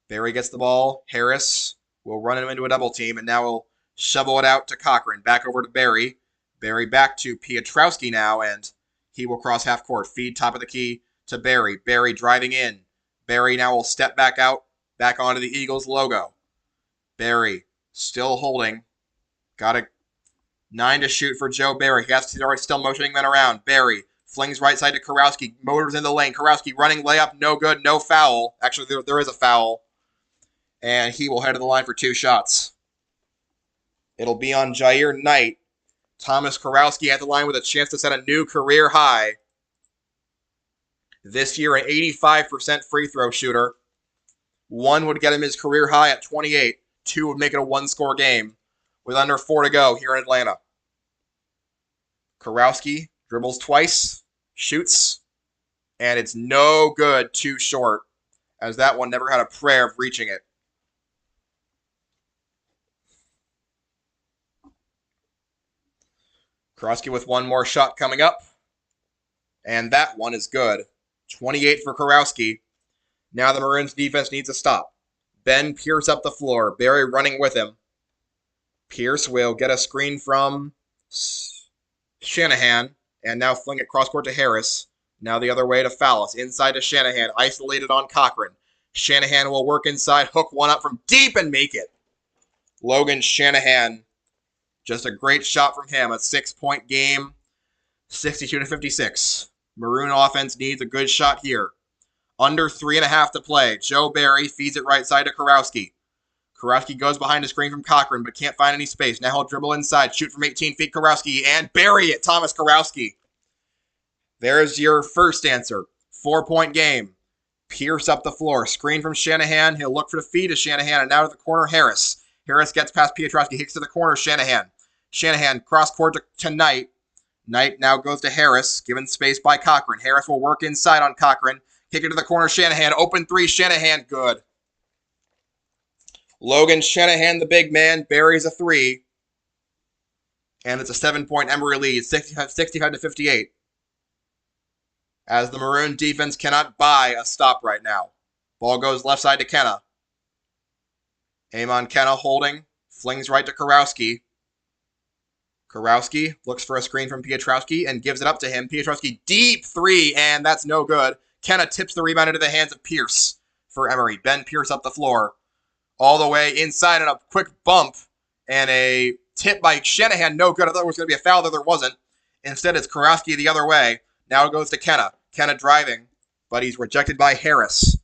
Barry gets the ball. Harris will run him into a double team, and now will shovel it out to Cochran. Back over to Barry. Barry back to Pietrowski now, and he will cross half court. Feed top of the key to Barry. Barry driving in. Barry now will step back out, back onto the Eagles logo. Barry still holding. Got a 9 to shoot for Joe Barry. He's already still motioning men around. Barry flings right side to Kurowski. Motors in the lane. Kurowski running layup. No good. No foul. Actually, there is a foul. And he will head to the line for 2 shots. It'll be on Jair Knight Thomas Kurowski at the line with a chance to set a new career high. This year, an 85% free throw shooter. 1 would get him his career high at 28. 2 would make it a one-score game with under 4 to go here in Atlanta. Kurowski dribbles twice, shoots, and it's no good, too short, as that one never had a prayer of reaching it. Kurowski with one more shot coming up, and that one is good. 28 for Kurowski. Now the Maroons defense needs to stop. Ben Pierce up the floor, Barry running with him. Pierce will get a screen from Shanahan, and now fling it cross-court to Harris. Now the other way to Fallis. Inside to Shanahan, isolated on Cochran. Shanahan will work inside, hook one up from deep and make it. Logan Shanahan, just a great shot from him. A 6-point game, 62-56. Maroon offense needs a good shot here. Under 3.5 to play. Joe Barry feeds it right side to Kurowski. Kurowski goes behind a screen from Cochran, but can't find any space. Now he'll dribble inside, shoot from 18 feet, Kurowski, and bury it, Thomas Kurowski. There's your first answer. 4-point game. Pierce up the floor. Screen from Shanahan. He'll look for the feed to Shanahan, and now to the corner, Harris. Harris gets past Piotrowski, kicks to the corner, Shanahan. Shanahan cross-court to Knight. Knight now goes to Harris, given space by Cochran. Harris will work inside on Cochran. Kick it to the corner, Shanahan. Open three, Shanahan, good. Logan Shanahan, the big man, buries a 3. And it's a 7-point Emory lead, 65-58. As the Maroon defense cannot buy a stop right now. Ball goes left side to Kenna. Amon Kenna holding, flings right to Kurowski. Kurowski looks for a screen from Piotrowski and gives it up to him. Piotrowski, deep 3, and that's no good. Kenna tips the rebound into the hands of Pierce for Emory. Ben Pierce up the floor. All the way inside and a quick bump and a tip by Shanahan. No good. I thought it was going to be a foul, though there wasn't. Instead, it's Kurowski the other way. Now it goes to Kenna. Kenna driving, but he's rejected by Harris.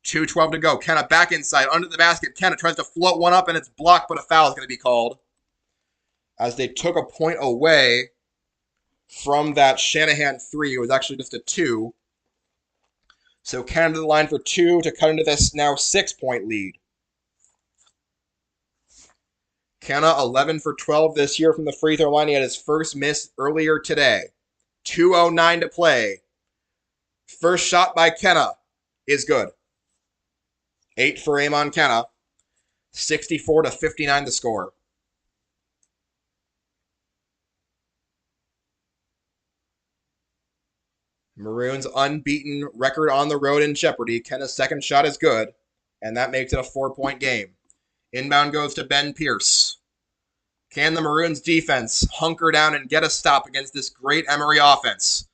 2:12 to go. Kenna back inside, under the basket. Kenna tries to float one up, and it's blocked, but a foul is going to be called. As they took a point away from that Shanahan 3. It was actually just a 2. So Kenna to the line for 2 to cut into this now 6-point lead. Kenna 11 for 12 this year from the free throw line. He had his first miss earlier today. 2:09 to play. First shot by Kenna is good. 8 for Amon Kenna. 64-59 the score. Maroons' unbeaten record on the road in jeopardy. Kenna's second shot is good, and that makes it a 4-point game. Inbound goes to Ben Pierce. Can the Maroons defense hunker down and get a stop against this great Emory offense?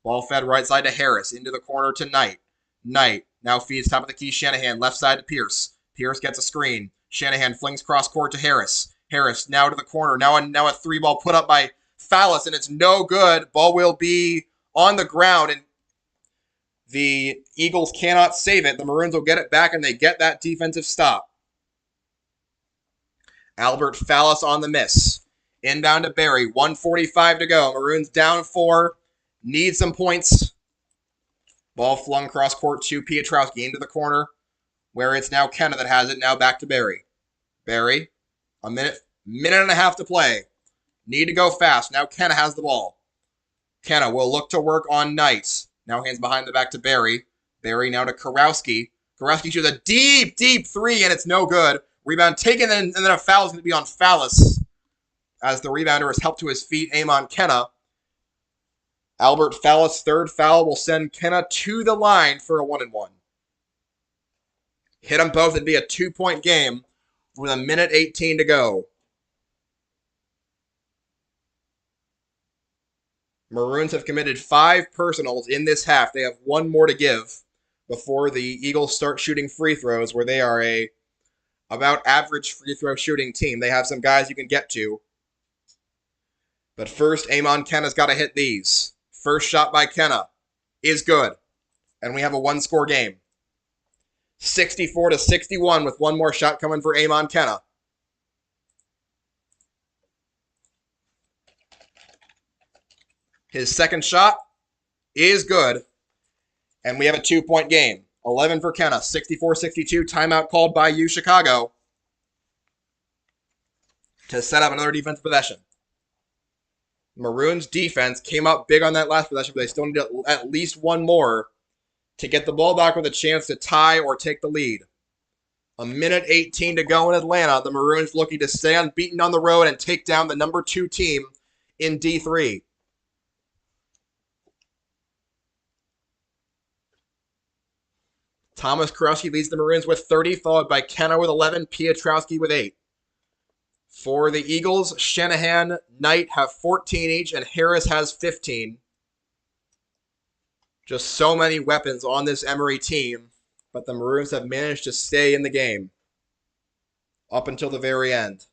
Ball fed right side to Harris, into the corner to Knight. Knight now feeds top of the key Shanahan, left side to Pierce. Pierce gets a screen. Shanahan flings cross court to Harris. Harris now to the corner. Now a 3-ball put up by Fallis, and it's no good. Ball will be on the ground, and the Eagles cannot save it. The Maroons will get it back, and they get that defensive stop. Albert Fallis on the miss. Inbound to Barry. 1:45 to go. Maroons down 4. Need some points. Ball flung cross court to Piotrowski into the corner, where it's now Kenna that has it. Now back to Barry. Barry, a minute and a half to play. Need to go fast. Now Kenna has the ball. Kenna will look to work on Knight. Now hands behind the back to Barry. Barry now to Kurowski. Kurowski shoots a deep 3, and it's no good. Rebound taken, and then a foul is going to be on Fallis. As the rebounder is helped to his feet, Amon Kenna. Albert Fallis' third foul will send Kenna to the line for a 1-and-1. Hit them both, it'd be a 2-point game with 1:18 to go. Maroons have committed 5 personals in this half. They have 1 more to give before the Eagles start shooting free throws, where they are a about average free throw shooting team. They have some guys you can get to. But first, Amon Kenna's got to hit these. First shot by Kenna is good. And we have a 1-score game. 64-61 with 1 more shot coming for Amon Kenna. His second shot is good. And we have a 2-point game. 11 for Kenna, 64-62. Timeout called by you, Chicago, to set up another defensive possession. Maroons defense came up big on that last possession, but they still need at least one more to get the ball back with a chance to tie or take the lead. 1:18 to go in Atlanta. The Maroons looking to stay unbeaten on the road and take down the number 2 team in D3. Thomas Kurowski leads the Maroons with 30, followed by Kenna with 11, Piotrowski with 8. For the Eagles, Shanahan, Knight have 14 each, and Harris has 15. Just so many weapons on this Emory team, but the Maroons have managed to stay in the game up until the very end.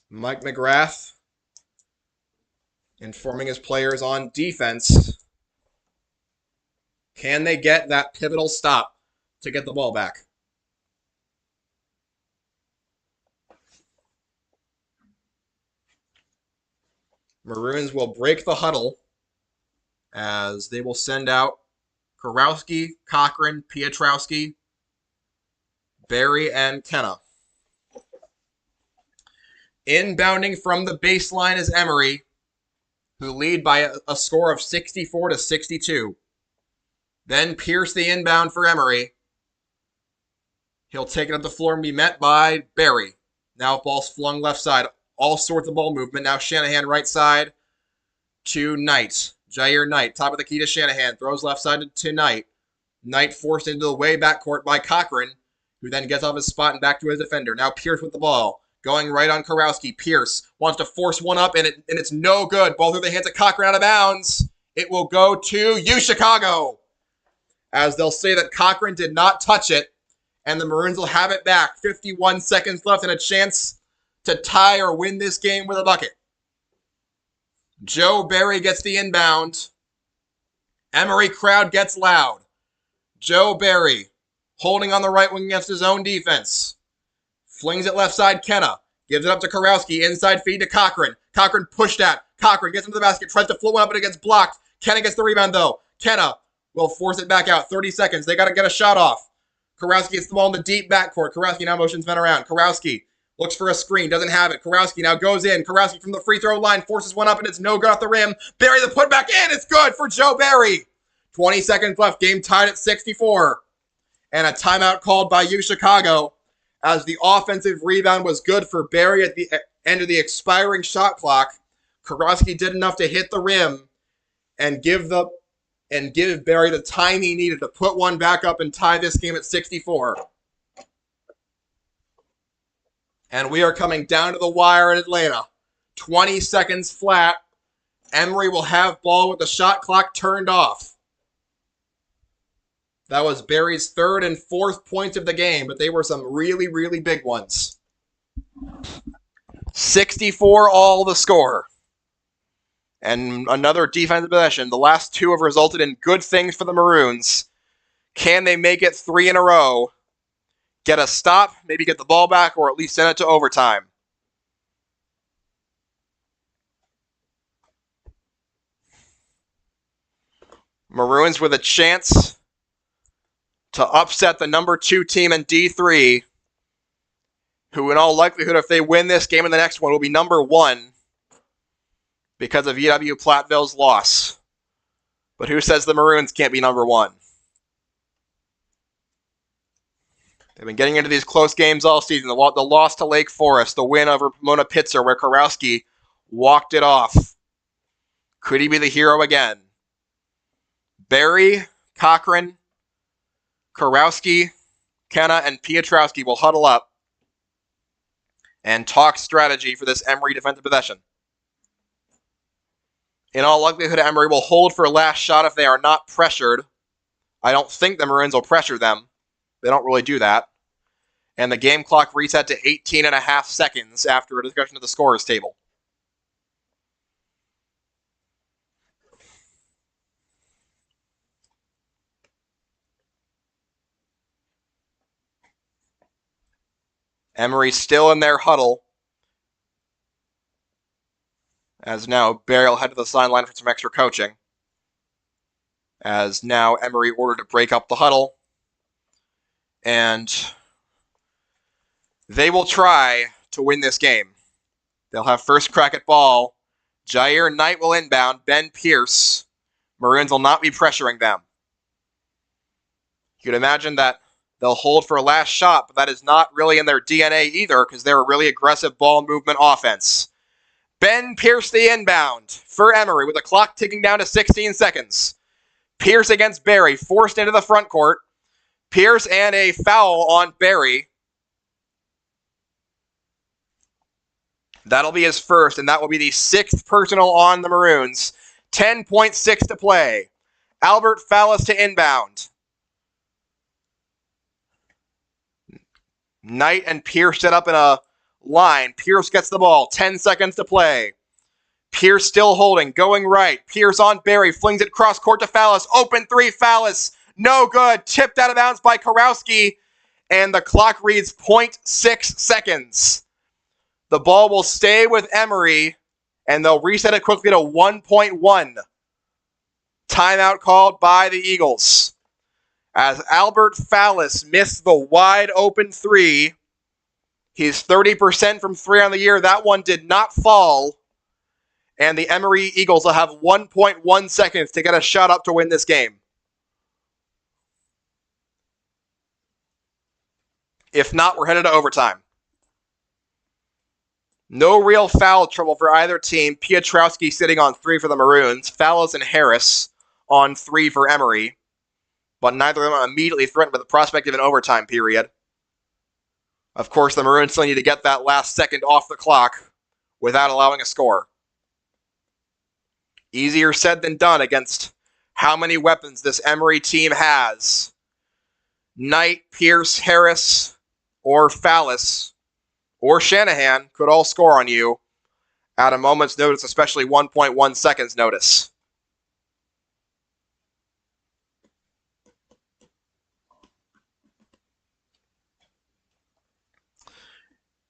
Mike McGrath informing his players on defense. Can they get that pivotal stop to get the ball back? Maroons will break the huddle as they will send out Kurowski, Cochran, Piotrowski, Barry, and Kenna. Inbounding from the baseline is Emory, who lead by a score of 64-62. Then Pierce the inbound for Emory. He'll take it up the floor and be met by Barry. Now ball's flung left side. All sorts of ball movement. Now Shanahan right side to Knight. Jair Knight, top of the key to Shanahan. Throws left side to Knight. Knight forced into the way backcourt by Cochran, who then gets off his spot and back to his defender. Now Pierce with the ball. Going right on Kurowski. Pierce wants to force one up, and it's no good. Ball through the hands of Cochran out of bounds. It will go to you, Chicago, as they'll say that Cochran did not touch it, and the Maroons will have it back. 51 seconds left and a chance to tie or win this game with a bucket. Joe Barry gets the inbound. Emory crowd gets loud. Joe Barry holding on the right wing against his own defense. Flings it left side, Kenna. Gives it up to Kurowski. Inside feed to Cochran. Cochran pushed at. Cochran gets into the basket. Tries to float one up, but it gets blocked. Kenna gets the rebound, though. Kenna will force it back out. 30 seconds. They got to get a shot off. Kurowski gets the ball in the deep backcourt. Kurowski now motions men around. Kurowski looks for a screen. Doesn't have it. Kurowski now goes in. Kurowski from the free throw line. Forces one up, and it's no good off the rim. Barry the putback in. It's good for Joe Barry. 20 seconds left. Game tied at 64. And a timeout called by you, Chicago, as the offensive rebound was good for Barry at the end of the expiring shot clock. Kurowski did enough to hit the rim and give Barry the time he needed to put one back up and tie this game at 64. And we are coming down to the wire in Atlanta. 20 seconds flat. Emory will have ball with the shot clock turned off. That was Barry's third and fourth points of the game, but they were some really, really big ones. 64 all the score. And another defensive possession. The last two have resulted in good things for the Maroons. Can they make it 3 in a row? Get a stop, maybe get the ball back, or at least send it to overtime? Maroons with a chance to upset the number 2 team in D3, who in all likelihood, if they win this game and the next one, will be number 1 because of UW Platteville's loss. But who says the Maroons can't be number 1? They've been getting into these close games all season. The loss to Lake Forest, the win over Pomona Pitzer, where Kurowski walked it off. Could he be the hero again? Barry, Cochran, Kurowski, Kenna, and Piotrowski will huddle up and talk strategy for this Emory defensive possession. In all likelihood, Emory will hold for a last shot if they are not pressured. I don't think the Maroons will pressure them. They don't really do that. And the game clock reset to 18 and a half seconds after a discussion of the scorers table. Emory still in their huddle. As now Barry will head to the sideline for some extra coaching. As now Emory ordered to break up the huddle. And they will try to win this game. They'll have first crack at ball. Jair Knight will inbound. Ben Pierce. Maroons will not be pressuring them. You could imagine that they'll hold for a last shot, but that is not really in their DNA either because they're a really aggressive ball movement offense. Ben Pierce the inbound for Emory with the clock ticking down to 16 seconds. Pierce against Barry, forced into the front court. Pierce and a foul on Barry. That'll be his first, and that will be the 6th personal on the Maroons. 10.6 to play. Albert Fallis to inbound. Knight and Pierce set up in a line. Pierce gets the ball. 10 seconds to play. Pierce still holding, going right. Pierce on Barry, flings it cross court to Fallis. Open three, Fallis. No good. Tipped out of bounds by Karowski, and the clock reads 0.6 seconds. The ball will stay with Emory, and they'll reset it quickly to 1.1. Timeout called by the Eagles. As Albert Fallis missed the wide open three, he's 30% from three on the year. That one did not fall. And the Emory Eagles will have 1.1 seconds to get a shot up to win this game. If not, we're headed to overtime. No real foul trouble for either team. Piotrowski sitting on 3 for the Maroons. Fallis and Harris on 3 for Emory. But neither of them are immediately threatened with the prospect of an overtime period. Of course, the Maroons still need to get that last second off the clock without allowing a score. Easier said than done against how many weapons this Emory team has. Knight, Pierce, Harris, or Fallis, or Shanahan could all score on you at a moment's notice, especially 1.1 seconds notice.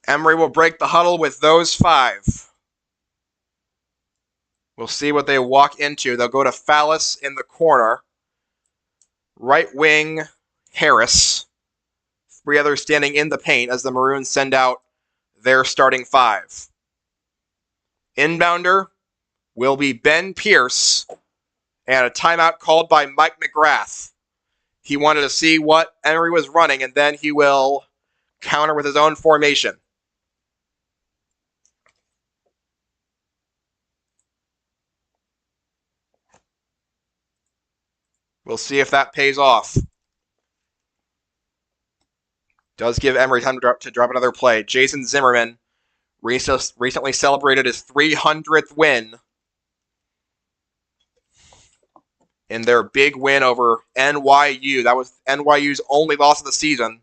Emory will break the huddle with those 5. We'll see what they walk into. They'll go to Fallis in the corner. Right wing, Harris. 3 others standing in the paint as the Maroons send out their starting 5. Inbounder will be Ben Pierce, and a timeout called by Mike McGrath. He wanted to see what Emory was running, and then he will counter with his own formation. We'll see if that pays off. Does give Emory time to drop another play. Jason Zimmerman recently celebrated his 300th win in their big win over NYU. That was NYU's only loss of the season.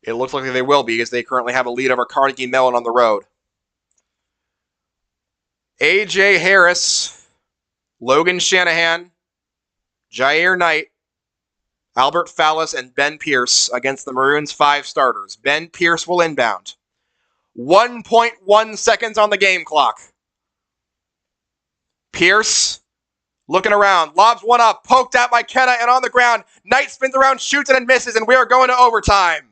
It looks like they will be, as they currently have a lead over Carnegie Mellon on the road. A.J. Harris, Logan Shanahan, Jair Knight, Albert Fallis, and Ben Pierce against the Maroons' 5 starters. Ben Pierce will inbound. 1.1 seconds on the game clock. Pierce looking around, lobs one up, poked out by Kenna and on the ground. Knight spins around, shoots it and misses, and we are going to overtime.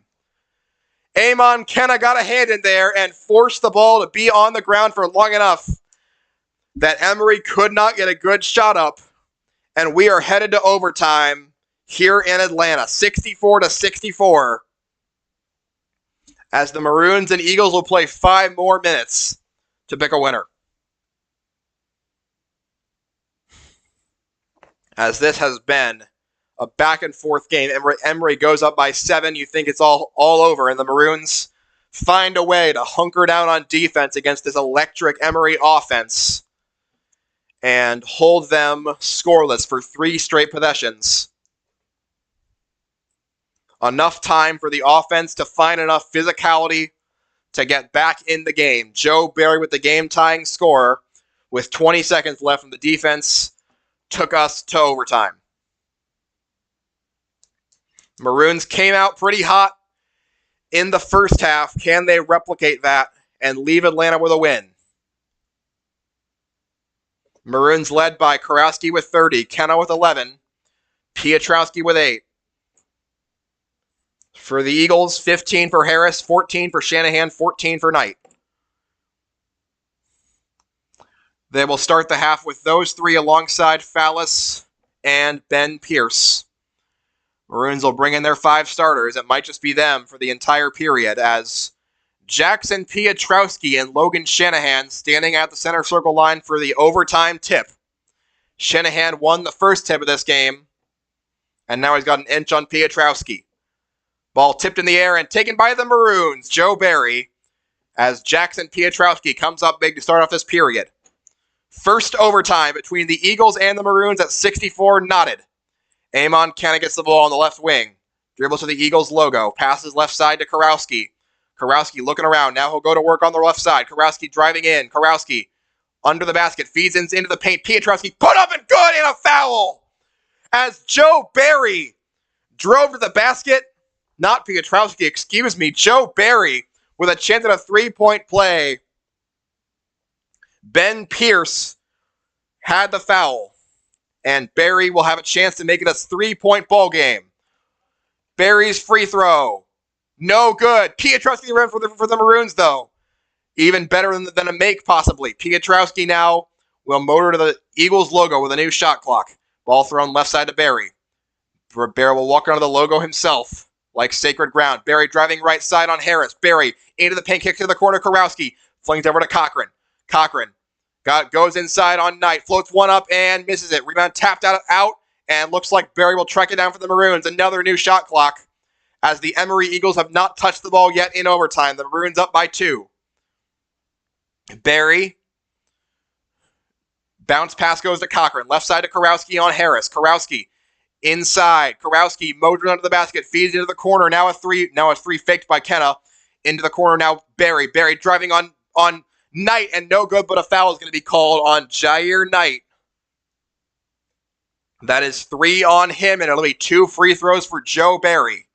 Amon Kenna got a hand in there and forced the ball to be on the ground for long enough that Emory could not get a good shot up, and we are headed to overtime here in Atlanta, 64-64, as the Maroons and Eagles will play 5 more minutes to pick a winner. As this has been a back-and-forth game, Emory goes up by 7. You think it's all over, and the Maroons find a way to hunker down on defense against this electric Emory offense and hold them scoreless for 3 straight possessions. Enough time for the offense to find enough physicality to get back in the game. Joe Barry with the game-tying score with 20 seconds left from the defense took us to overtime. Maroons came out pretty hot in the first half. Can they replicate that and leave Atlanta with a win? Maroons led by Kurowski with 30, Kenna with 11, Piotrowski with 8. For the Eagles, 15 for Harris, 14 for Shanahan, 14 for Knight. They will start the half with those three alongside Fallis and Ben Pierce. Maroons will bring in their 5 starters. It might just be them for the entire period as Jackson Piotrowski and Logan Shanahan standing at the center circle line for the overtime tip. Shanahan won the first tip of this game, and now he's got an inch on Piotrowski. Ball tipped in the air and taken by the Maroons, Joe Barry, as Jackson Piotrowski comes up big to start off this period. First overtime between the Eagles and the Maroons at 64 knotted. Amon Kenna gets the ball on the left wing. Dribbles to the Eagles logo. Passes left side to Kurowski. Kurowski looking around. Now he'll go to work on the left side. Kurowski driving in. Kurowski under the basket. Feeds into the paint. Piotrowski put up and good and a foul. As Joe Barry drove to the basket. Not Piotrowski, excuse me. Joe Barry with a chance at a 3-point play. Ben Pierce had the foul. And Barry will have a chance to make it a 3-point ball game. Barry's free throw. No good. Piotrowski ran for the Maroons, though. Even better than a make, possibly. Piotrowski now will motor to the Eagles logo with a new shot clock. Ball thrown left side to Barry. Barry will walk onto the logo himself, like sacred ground. Barry driving right side on Harris. Barry into the paint, kick to the corner. Kurowski flings over to Cochran. Cochran goes inside on Knight. Floats one up and misses it. Rebound tapped out, and looks like Barry will track it down for the Maroons. Another new shot clock as the Emory Eagles have not touched the ball yet in overtime. The Maroons up by 2. Barry. Bounce pass goes to Cochran. Left side to Kurowski on Harris. Kurowski inside. Kurowski motored under the basket. Feeds into the corner. Now a three faked by Kenna. Into the corner now Barry. Barry driving on Knight, and no good, but a foul is going to be called on Jair Knight. That is 3 on him, and it'll be 2 free throws for Joe Barry.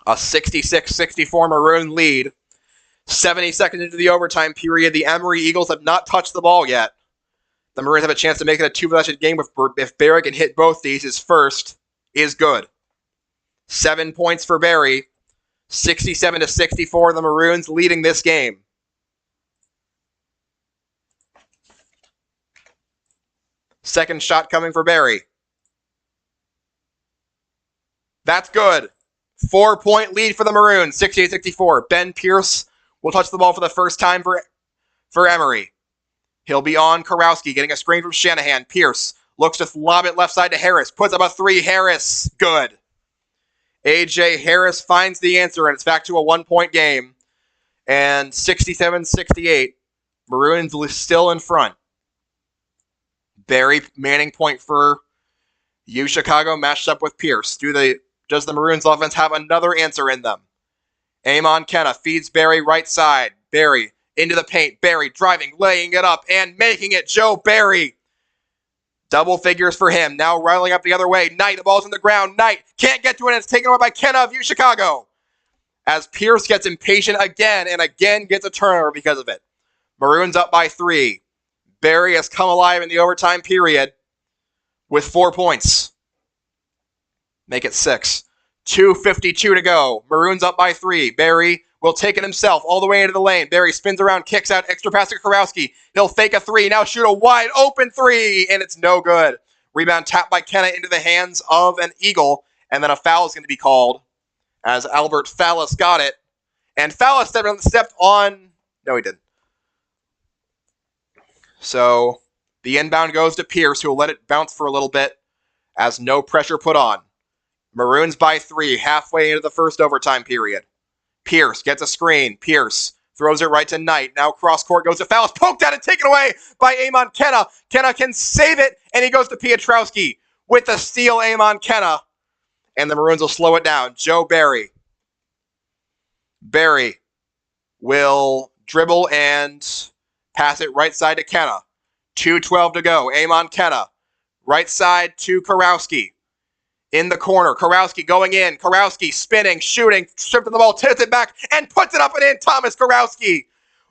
A 66-64 Maroon lead. 70 seconds into the overtime period, the Emory Eagles have not touched the ball yet. The Maroons have a chance to make it a 2-possession game if Barry can hit both these. His first is good. 7 points for Barry. 67-64, the Maroons leading this game. Second shot coming for Barry. That's good. 4-point lead for the Maroons, 68-64. Ben Pierce will touch the ball for the first time for Emory. He'll be on Kurowski, getting a screen from Shanahan. Pierce looks to lob it left side to Harris. Puts up a 3. Harris, good. A.J. Harris finds the answer, and it's back to a 1-point game. And 67-68, Maroons still in front. Barry manning point for Chicago matched up with Pierce. Does the Maroons offense have another answer in them? Amon Kenna feeds Barry right side. Barry into the paint. Barry driving, laying it up, and making it. Joe Barry. Double figures for him. Now riling up the other way. Knight, the ball's on the ground. Knight can't get to it, and it's taken away by Kenna of Chicago. As Pierce gets impatient again, and again gets a turnover because of it. Maroons up by 3. Barry has come alive in the overtime period with 4 points. Make it 6. 2:52 to go. Maroons up by 3. Barry will take it himself all the way into the lane. Barry spins around, kicks out, extra pass to Kurowski. He'll fake a 3, now shoot a wide open 3, and it's no good. Rebound tapped by Kenna into the hands of an Eagle, and then a foul is going to be called as Albert Fallis got it. And Fallis stepped on... No, he didn't. So the inbound goes to Pierce, who will let it bounce for a little bit as no pressure put on. Maroons by 3, halfway into the first overtime period. Pierce gets a screen. Pierce throws it right to Knight. Now cross court goes to Fallis. Poked at and taken away by Amon Kenna. Kenna can save it, and he goes to Piotrowski with the steal. Amon Kenna, and the Maroons will slow it down. Joe Barry. Barry will dribble and pass it right side to Kenna. 2:12 to go. Amon Kenna. Right side to Kurowski. In the corner, Kurowski going in. Kurowski spinning, shooting, stripping the ball, tips it back, and puts it up and in. Thomas Kurowski.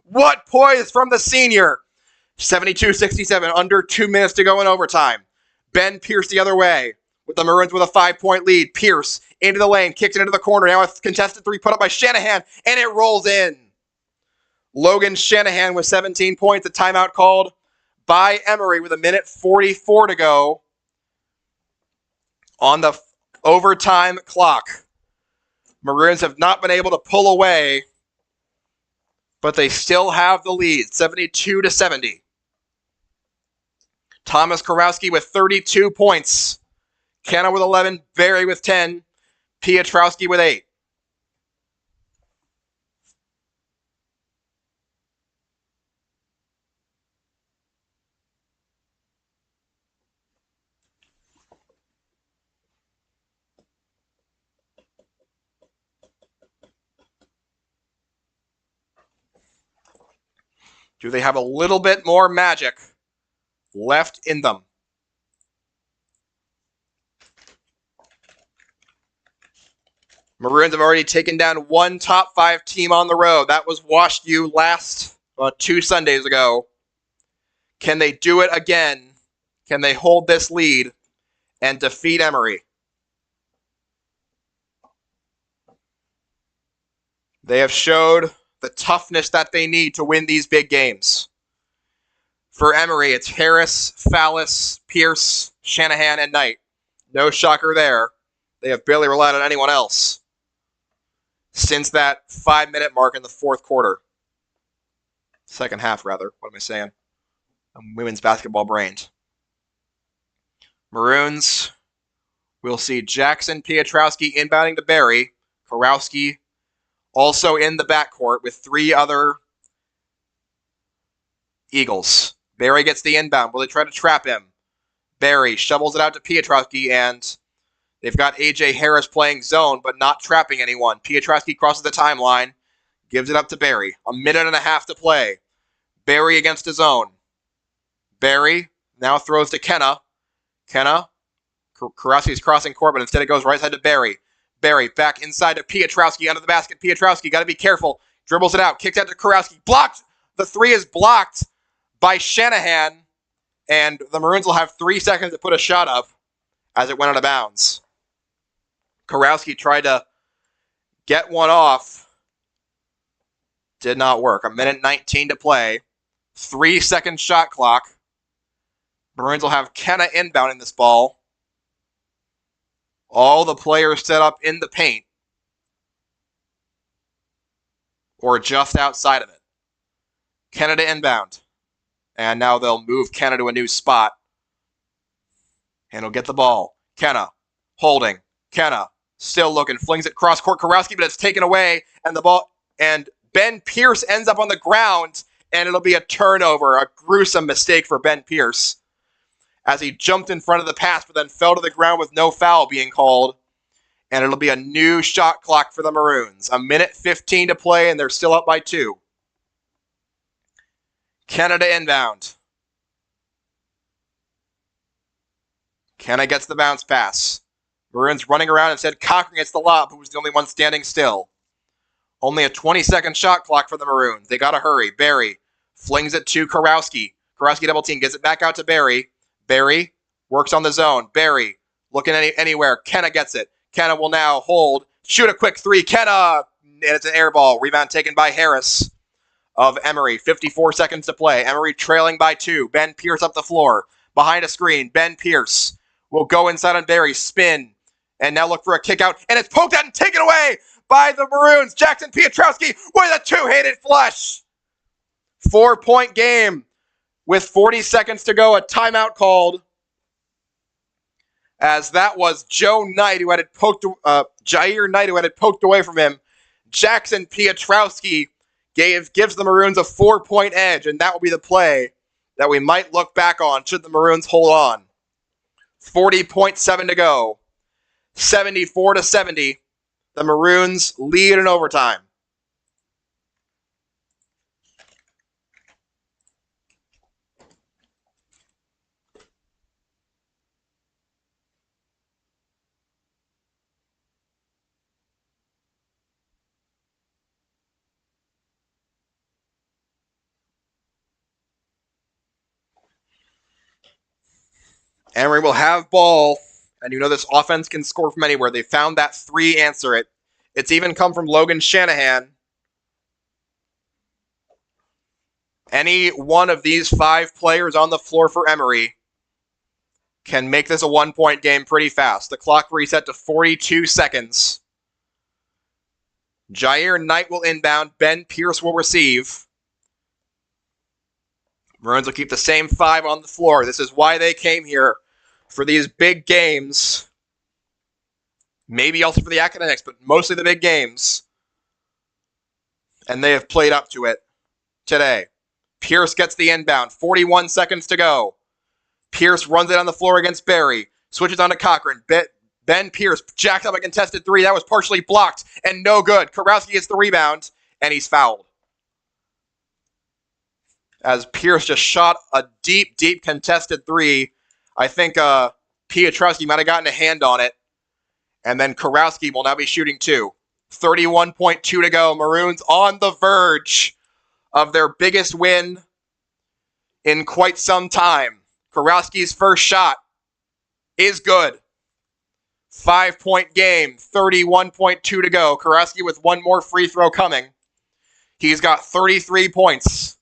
What poise from the senior. 72-67, under 2 minutes to go in overtime. Ben Pierce the other way, with the Maroons with a 5-point lead. Pierce into the lane, kicks it into the corner. Now a contested three put up by Shanahan, and it rolls in. Logan Shanahan with 17 points. A timeout called by Emory with 1:44 to go on the overtime clock. Maroons have not been able to pull away, but they still have the lead, 72-70. Thomas Kurowski with 32 points. Kenna with 11, Barry with 10, Piotrowski with 8. Do they have a little bit more magic left in them? Maroons have already taken down one top 5 team on the road. That was Wash U last 2 Sundays ago. Can they do it again? Can they hold this lead and defeat Emory? They have showed the toughness that they need to win these big games. For Emory, it's Harris, Fallis, Pierce, Shanahan, and Knight. No shocker there. They have barely relied on anyone else since that 5-minute mark in the fourth quarter. Second half, rather. What am I saying? I'm women's basketball brained. Maroons, we'll see Jackson Piotrowski inbounding to Barry. Kurowski also in the backcourt with 3 other Eagles. Barry gets the inbound. Will they try to trap him? Barry shovels it out to Piotrowski, and they've got A.J. Harris playing zone, but not trapping anyone. Piotrowski crosses the timeline, gives it up to Barry. 1.5 minutes to play. Barry against his own. Barry now throws to Kenna. Kenna, Kurowski's crossing court, but instead it goes right side to Barry. Barry back inside to Piotrowski, under the basket. Piotrowski, got to be careful. Dribbles it out, kicks out to Kurowski. Blocked! The 3 is blocked by Shanahan, and the Maroons will have 3 seconds to put a shot up as it went out of bounds. Kurowski tried to get one off. Did not work. 1:19 to play. 3-second shot clock. Maroons will have Kenna inbounding this ball. All the players set up in the paint, or just outside of it. Kenna to inbound. And now they'll move Kenna to a new spot. And he'll get the ball. Kenna holding. Kenna still looking. Flings it cross court. Kurowski, but it's taken away. And the ball. And Ben Pierce ends up on the ground. And it'll be a turnover. A gruesome mistake for Ben Pierce, as he jumped in front of the pass, but then fell to the ground with no foul being called. And it'll be a new shot clock for the Maroons. 1:15 to play, and they're still up by 2. Kenna to inbound. Kenna gets the bounce pass. Maroons running around, instead Cochran gets the lob, who was the only one standing still. Only a 20-second shot clock for the Maroons. They gotta hurry. Barry flings it to Kurowski. Kurowski double team, gets it back out to Barry. Barry works on the zone. Barry looking anywhere. Kenna gets it. Kenna will now hold. Shoot a quick 3. Kenna! And it's an air ball. Rebound taken by Harris of Emory. 54 seconds to play. Emory trailing by 2. Ben Pierce up the floor. Behind a screen. Ben Pierce will go inside on Barry. Spin. And now look for a kick out. And it's poked out and taken away by the Maroons. Jackson Piotrowski with a 2-handed flush. 4-point game with 40 seconds to go. A timeout called, as that was Joe Knight, who had it poked, Jair Knight, who had it poked away from him. Jackson Piotrowski gives the Maroons a 4-point edge, and that will be the play that we might look back on should the Maroons hold on. 40.7 to go. 74-70. The Maroons lead in overtime. Emory will have ball, and you know this offense can score from anywhere. They found that 3 answer it. It's even come from Logan Shanahan. Any one of these 5 players on the floor for Emory can make this a 1-point game pretty fast. The clock reset to 42 seconds. Jair Knight will inbound. Ben Pierce will receive. Maroons will keep the same 5 on the floor. This is why they came here, for these big games. Maybe also for the academics, but mostly the big games. And they have played up to it today. Pierce gets the inbound. 41 seconds to go. Pierce runs it on the floor against Barry. Switches on to Cochran. Ben Pierce jacked up a contested 3. That was partially blocked and no good. Kurowski gets the rebound, and he's fouled. As Pierce just shot a deep, deep contested 3. I think Piotrowski might have gotten a hand on it. And then Kurowski will now be shooting 2. 31.2 to go. Maroons on the verge of their biggest win in quite some time. Kurowski's first shot is good. 5-point game, 31.2 to go. Kurowski with one more free throw coming. He's got 33 points.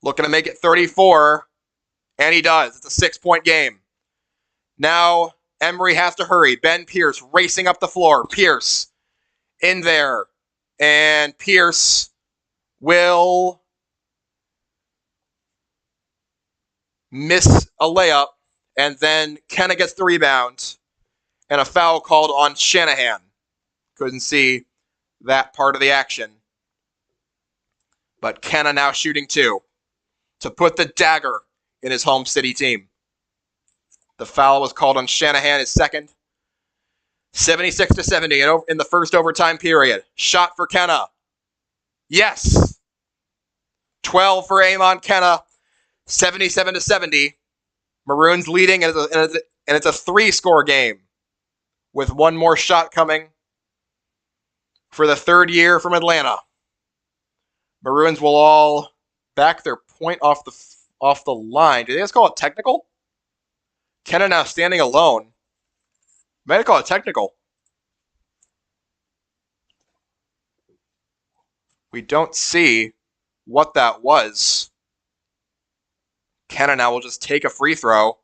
Looking to make it 34, and he does. It's a 6-point game. Now Emory has to hurry. Ben Pierce racing up the floor. Pierce in there, and Pierce will miss a layup, and then Kenna gets the rebound, and a foul called on Shanahan. Couldn't see that part of the action. But Kenna now shooting 2 to put the dagger in his home city team. The foul was called on Shanahan, his second. 76-70 in the first overtime period. Shot for Kenna. Yes. 12 for Amon Kenna. 77-70. Maroons leading, and it's a 3-score game with one more shot coming for the 3rd year from Atlanta. Maroons will all back their point off the line. Do they just call it technical? Kenna now standing alone. Might call it technical. We don't see what that was. Kenna now will just take a free throw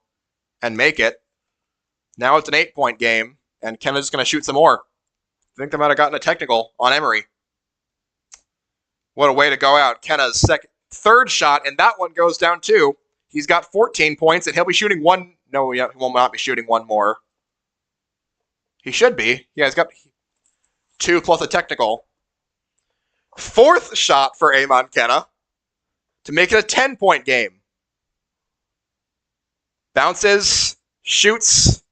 and make it. Now it's an 8-point game, and Kenna's just going to shoot some more. I think they might have gotten a technical on Emory. What a way to go out. Kenna's third shot, and that one goes down too. He's got 14 points, and he'll be shooting one. No, he will not be shooting one more. He should be. Yeah, he's got 2 plus a technical. 4th shot for Amon Kenna to make it a 10-point game. Bounces, shoots,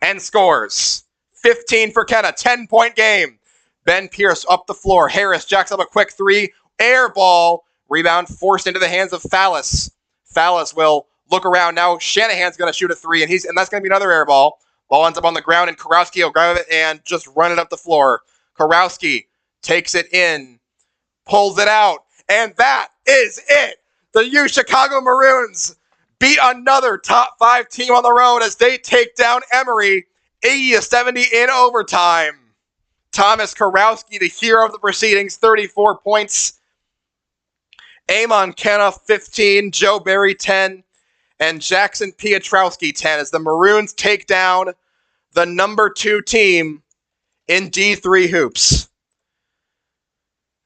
and scores. 15 for Kenna, 10-point game. Ben Pierce up the floor. Harris jacks up a quick 3. Air ball. Rebound forced into the hands of Fallis. Fallis will look around. Now Shanahan's going to shoot a 3, and that's going to be another air ball. Ball ends up on the ground, and Kurowski will grab it and just run it up the floor. Kurowski takes it in, pulls it out, and that is it. The Chicago Maroons beat another top 5 team on the road as they take down Emory 80-70 in overtime. Thomas Kurowski, the hero of the proceedings, 34 points. Amon Kenna, 15. Joe Barry, 10. And Jackson Piotrowski, 10. As the Maroons take down the number 2 team in D3 hoops.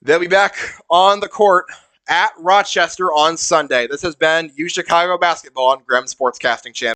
They'll be back on the court at Rochester on Sunday. This has been Chicago Basketball on Graham Sportscasting Channel.